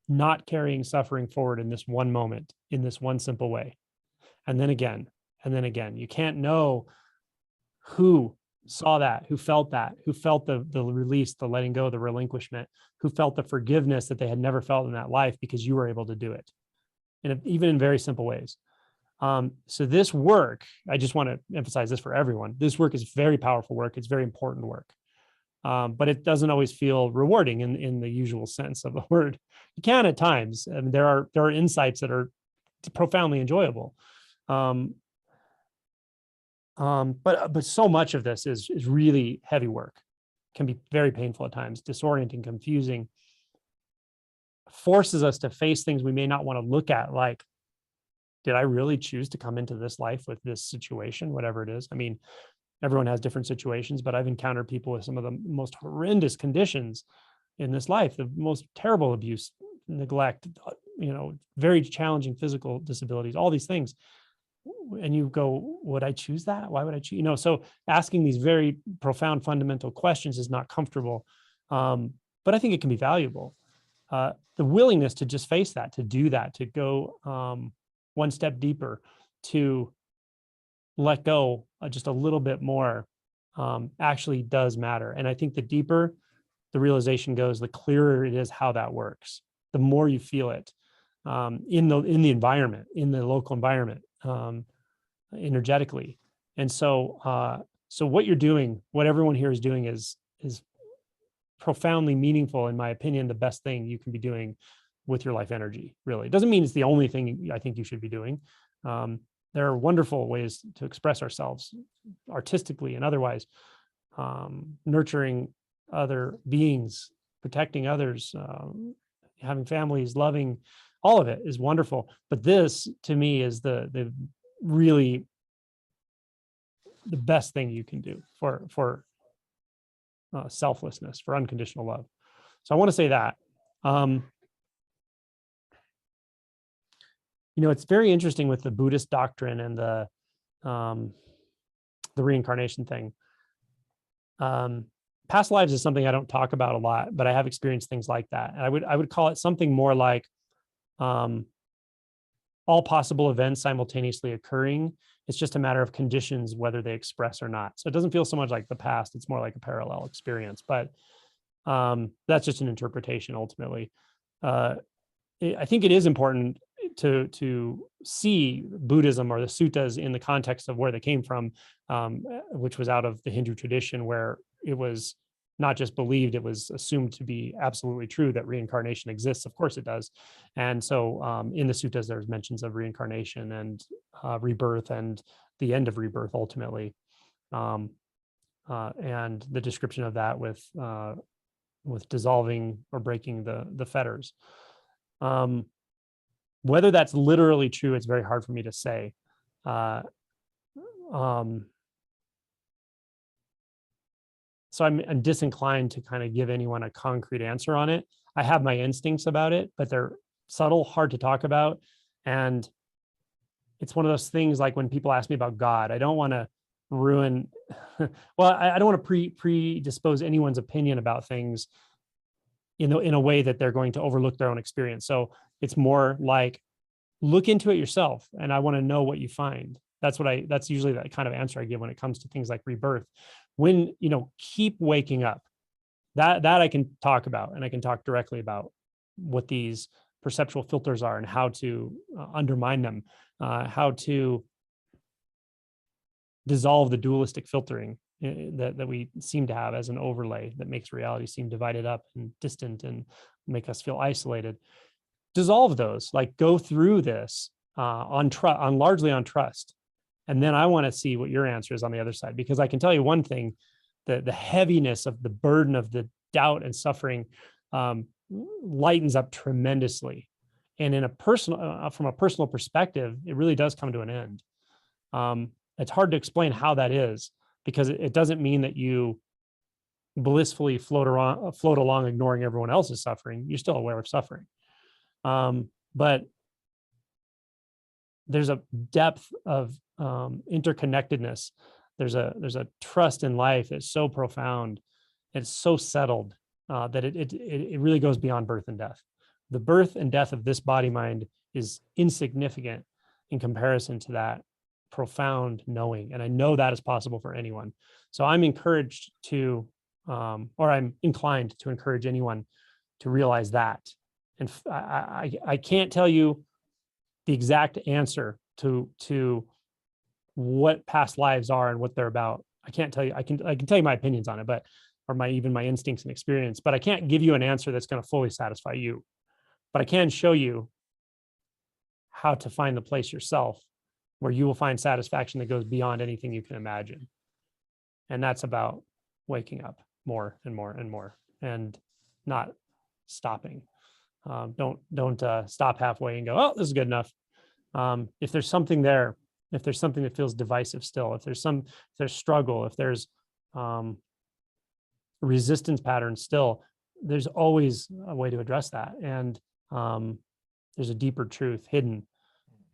not carrying suffering forward in this one moment, in this one simple way. And then again, and then again. You can't know who saw that, who felt the release, the letting go, the relinquishment, who felt the forgiveness that they had never felt in that life because you were able to do it, even in very simple ways. So this work, I just want to emphasize this for everyone. This work is very powerful work. It's very important work. But it doesn't always feel rewarding in the usual sense of the word. It can at times. I mean, there are insights that are profoundly enjoyable. But so much of this is really heavy work, can be very painful at times, disorienting, confusing, forces us to face things we may not want to look at, like, did I really choose to come into this life with this situation, whatever it is? I mean, everyone has different situations, but I've encountered people with some of the most horrendous conditions in this life, the most terrible abuse, neglect, very challenging physical disabilities, all these things. And you go, would I choose that? Why would I choose? So asking these very profound fundamental questions is not comfortable, but I think it can be valuable. The willingness to just face that, to do that, to go one step deeper, to let go just a little bit more, actually does matter. And I think the deeper the realization goes, the clearer it is how that works. The more you feel it, in the environment, in the local environment, energetically. And so so what you're doing, what everyone here is doing is profoundly meaningful, in my opinion, the best thing you can be doing with your life energy. Really, it doesn't mean it's the only thing I think you should be doing. There are wonderful ways to express ourselves artistically and otherwise, nurturing other beings, protecting others, having families, loving, all of it is wonderful. But this, to me, is the really the best thing you can do for selflessness, for unconditional love. So I want to say that. It's very interesting with the Buddhist doctrine and the reincarnation thing. Past lives is something I don't talk about a lot, but I have experienced things like that. And I would call it something more like all possible events simultaneously occurring. It's just a matter of conditions, whether they express or not. So it doesn't feel so much like the past. It's more like a parallel experience, but that's just an interpretation ultimately. I think it is important to see Buddhism or the suttas in the context of where they came from, which was out of the Hindu tradition, where it was not just believed, it was assumed to be absolutely true that reincarnation exists. Of course it does. And so in the suttas, there's mentions of reincarnation and rebirth and the end of rebirth ultimately. And the description of that with dissolving or breaking the fetters. Whether that's literally true, it's very hard for me to say. So I'm disinclined to kind of give anyone a concrete answer on it. I have my instincts about it, but they're subtle, hard to talk about. And it's one of those things like when people ask me about God, I don't want to ruin, well, I don't want to predispose anyone's opinion about things in a way that they're going to overlook their own experience. So it's more like, look into it yourself. And I want to know what you find. That's usually the kind of answer I give when it comes to things like rebirth. When, keep waking up. That I can talk about, and I can talk directly about what these perceptual filters are and how to undermine them, how to dissolve the dualistic filtering that we seem to have as an overlay that makes reality seem divided up and distant and make us feel isolated. Dissolve those, like go through this largely on trust. And then I want to see what your answer is on the other side, because I can tell you one thing, the heaviness of the burden of the doubt and suffering lightens up tremendously. And in a personal, from a personal perspective, it really does come to an end. It's hard to explain how that is, because it doesn't mean that you blissfully float along, ignoring everyone else's suffering. You're still aware of suffering. But there's a depth of interconnectedness. There's a trust in life that's so profound. It's so settled that it really goes beyond birth and death. The birth and death of this body mind is insignificant in comparison to that profound knowing. And I know that is possible for anyone. So I'm encouraged to, or I'm inclined to encourage anyone to realize that. And I can't tell you the exact answer to what past lives are and what they're about. I can't tell you. I can tell you my opinions on it, but or even my instincts and experience. But I can't give you an answer that's going to fully satisfy you. But I can show you how to find the place yourself where you will find satisfaction that goes beyond anything you can imagine. And that's about waking up more and more and more, and not stopping. Don't stop halfway and go, oh, this is good enough. If there's something there, if there's something that feels divisive still, if there's struggle, if there's resistance patterns still, there's always a way to address that. And there's a deeper truth hidden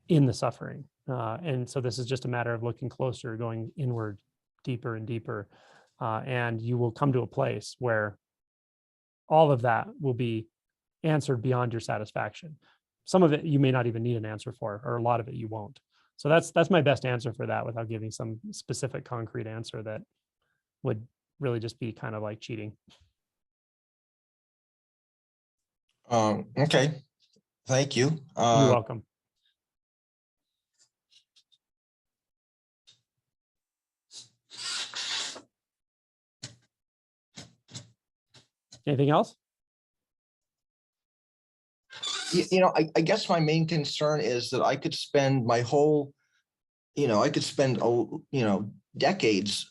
in the suffering. And so this is just a matter of looking closer, going inward, deeper and deeper. And you will come to a place where all of that will be answered beyond your satisfaction. Some of it you may not even need an answer for, or a lot of it you won't. So that's my best answer for that, without giving some specific concrete answer that would really just be kind of like cheating. Okay. Thank you. You're welcome. Anything else? I guess my main concern is that I could spend my whole, I could spend, decades,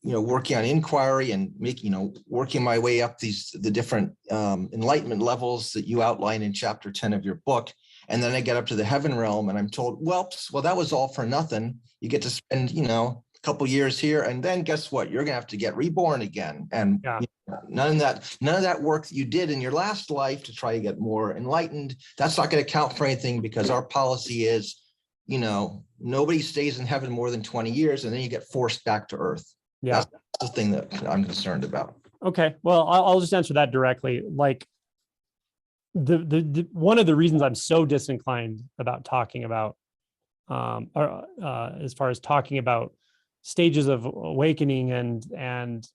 working on inquiry and working my way up the different enlightenment levels that you outline in chapter 10 of your book. And then I get up to the heaven realm and I'm told, well, that was all for nothing. You get to spend, a couple years here. And then guess what? You're going to have to get reborn again. And Yeah. none of that work that you did in your last life to try to get more enlightened, that's not going to count for anything, because our policy is, nobody stays in heaven more than 20 years and then you get forced back to earth. Yeah. That's the thing that I'm concerned about. Okay. Well, I'll just answer that directly. Like the one of the reasons I'm so disinclined about talking about, as far as talking about stages of awakening and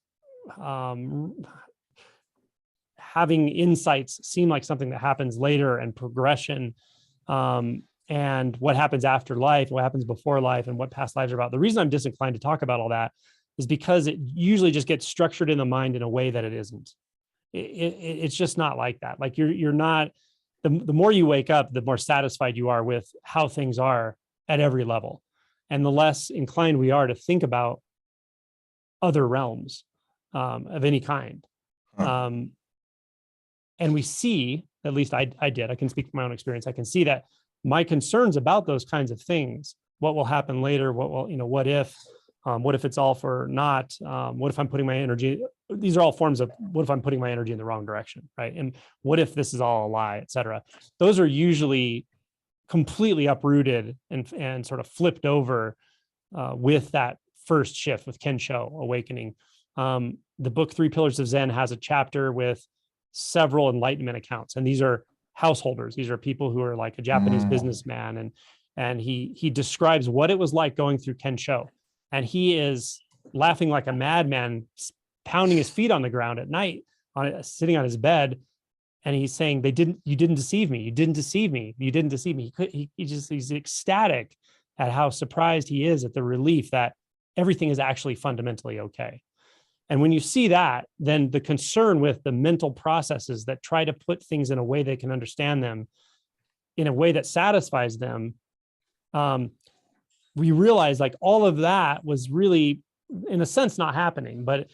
having insights seem like something that happens later, and progression, and what happens after life, what happens before life, and what past lives are about. The reason I'm disinclined to talk about all that is because it usually just gets structured in the mind in a way that it isn't. It's just not like that. Like you're not, the more you wake up, the more satisfied you are with how things are at every level. And the less inclined we are to think about other realms of any kind. And we see, at least I did, I can speak from my own experience. I can see that my concerns about those kinds of things, what will happen later, what if it's all for naught? What if I'm putting my energy, these are all forms of, what if I'm putting my energy in the wrong direction, right? And what if this is all a lie, et cetera? Those are usually completely uprooted and sort of flipped over with that first shift with Kensho awakening. The book 3 Pillars of Zen has a chapter with several enlightenment accounts, and these are householders. These are people who are like a Japanese businessman, and he describes what it was like going through Kensho, and he is laughing like a madman, pounding his feet on the ground at night, sitting on his bed. And he's saying, you didn't deceive me. You didn't deceive me. You didn't deceive me. He's ecstatic at how surprised he is at the relief that everything is actually fundamentally okay. And when you see that, then the concern with the mental processes that try to put things in a way they can understand them, in a way that satisfies them, we realize like all of that was really, in a sense, not happening. But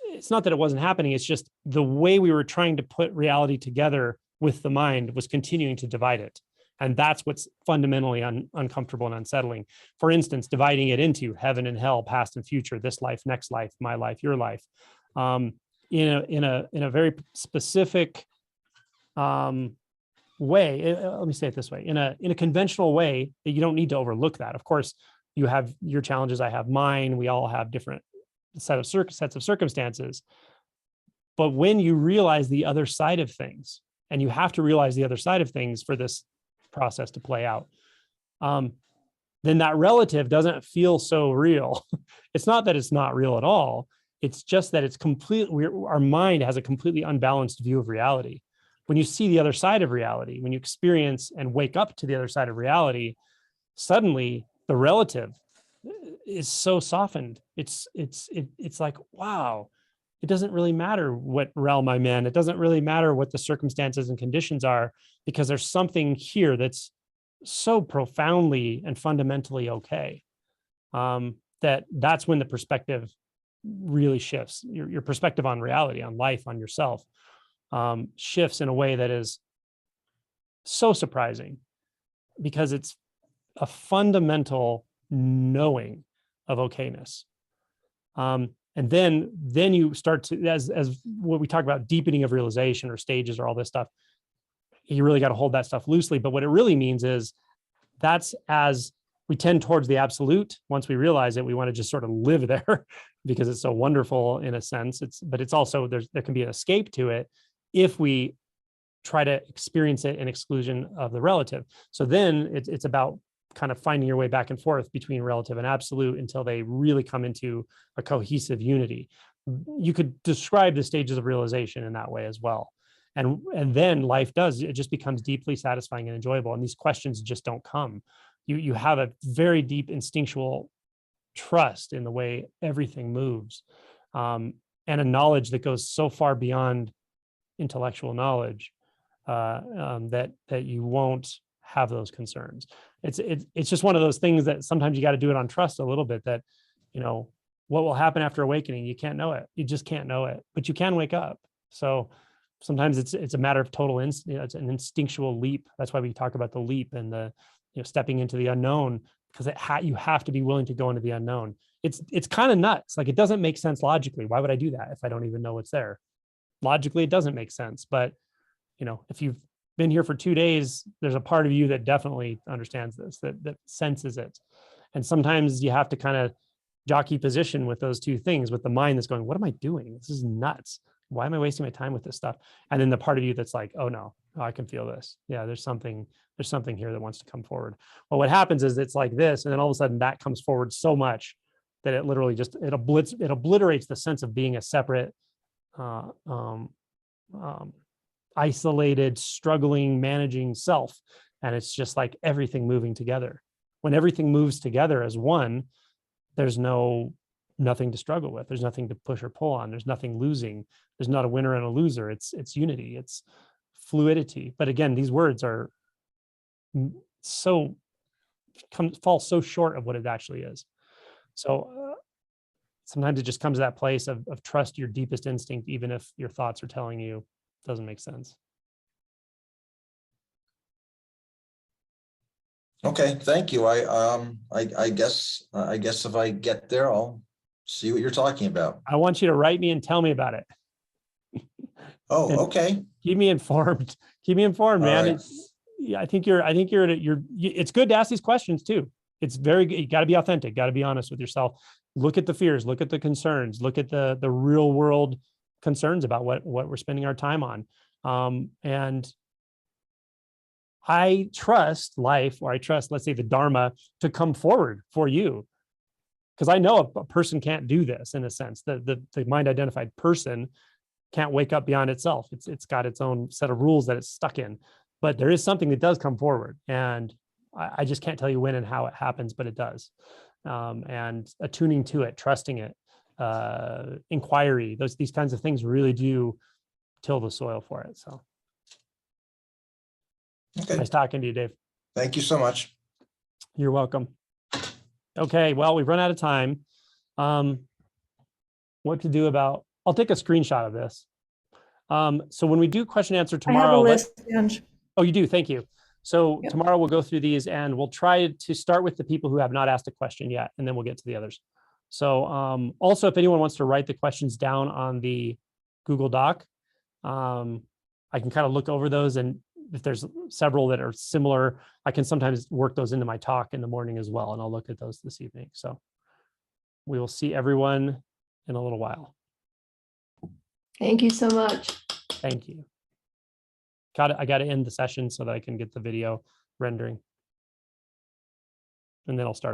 it's not that it wasn't happening. It's just the way we were trying to put reality together with the mind was continuing to divide it. And that's what's fundamentally uncomfortable and unsettling. For instance, dividing it into heaven and hell, past and future, this life, next life, my life, your life, in a very specific way. Let me say it this way: in a conventional way that you don't need to overlook that. Of course, you have your challenges. I have mine. We all have different sets of circumstances. But when you realize the other side of things, and you have to realize the other side of things for this process to play out, then that relative doesn't feel so real. It's not that it's not real at all. It's just that it's our mind has a completely unbalanced view of reality. When you see the other side of reality, when you experience and wake up to the other side of reality, suddenly the relative is so softened. It's like, wow, it doesn't really matter what realm I'm in. It doesn't really matter what the circumstances and conditions are, because there's something here that's so profoundly and fundamentally okay. That's when the perspective really shifts. Your perspective on reality, on life, on yourself, shifts in a way that is so surprising, because it's a fundamental knowing of okayness. And then you start to, as what we talk about, deepening of realization or stages or all this stuff, you really got to hold that stuff loosely. But what it really means is that's as we tend towards the absolute. Once we realize it, we want to just sort of live there because it's so wonderful in a sense. But it's also, there can be an escape to it if we try to experience it in exclusion of the relative. So then it's about kind of finding your way back and forth between relative and absolute until they really come into a cohesive unity. You could describe the stages of realization in that way as well. And then life does, it just becomes deeply satisfying and enjoyable. And these questions just don't come. You have a very deep instinctual trust in the way everything moves, and a knowledge that goes so far beyond intellectual knowledge, that you won't have those concerns. It's just one of those things that sometimes you got to do it on trust a little bit, that, you know, what will happen after awakening, you can't know it. You just can't know it, but you can wake up. So sometimes it's a matter of total it's an instinctual leap. That's why we talk about the leap and the, you know, stepping into the unknown, because you have to be willing to go into the unknown. It's kind of nuts. Like, it doesn't make sense logically. Why would I do that if I don't even know what's there? Logically, it doesn't make sense. But, you know, if you've been here for 2 days, there's a part of you that definitely understands this, that senses it. And sometimes you have to kind of jockey position with those two things, with the mind that's going, what am I doing? This is nuts. Why am I wasting my time with this stuff? And then the part of you that's like, oh no, I can feel this. Yeah, there's something here that wants to come forward. Well, what happens is it's like this, and then all of a sudden that comes forward so much that it literally just, it obliterates the sense of being a separate, isolated, struggling, managing self. And it's just like everything moving together. When everything moves together as one, there's nothing to struggle with. There's nothing to push or pull on. There's nothing losing. There's not a winner and a loser. It's unity. It's fluidity. But again, these words are fall so short of what it actually is. So sometimes it just comes to that place of trust your deepest instinct, even if your thoughts are telling you it doesn't make sense. Okay, thank you. I guess if I get there, I'll see what you're talking about. I want you to write me and tell me about it. Oh, And okay. keep me informed. Keep me informed, All man. right. I think it's good to ask these questions too. It's very good. You got to be authentic, got to be honest with yourself. Look at the fears, look at the concerns, look at the real world concerns about what we're spending our time on. And I trust life, or I trust, let's say, the Dharma to come forward for you. Because I know a person can't do this, in a sense. The mind identified person can't wake up beyond itself. It's got its own set of rules that it's stuck in. But there is something that does come forward. And I just can't tell you when and how it happens, but it does. And attuning to it, trusting it, inquiry, these kinds of things really do till the soil for it. So Okay. nice talking to you, Dave. Thank you so much. You're welcome. Okay, well, we've run out of time. What to do about, I'll take a screenshot of this. So when we do question and answer tomorrow. I have a list, Ange. Oh, you do? Thank you. So Yep. tomorrow we'll go through these and we'll try to start with the people who have not asked a question yet, and then we'll get to the others. So also, if anyone wants to write the questions down on the Google Doc, I can kind of look over those, and if there's several that are similar, I can sometimes work those into my talk in the morning as well, and I'll look at those this evening. So we will see everyone in a little while. Thank you so much. Thank you. I got to end the session so that I can get the video rendering. And then I'll start.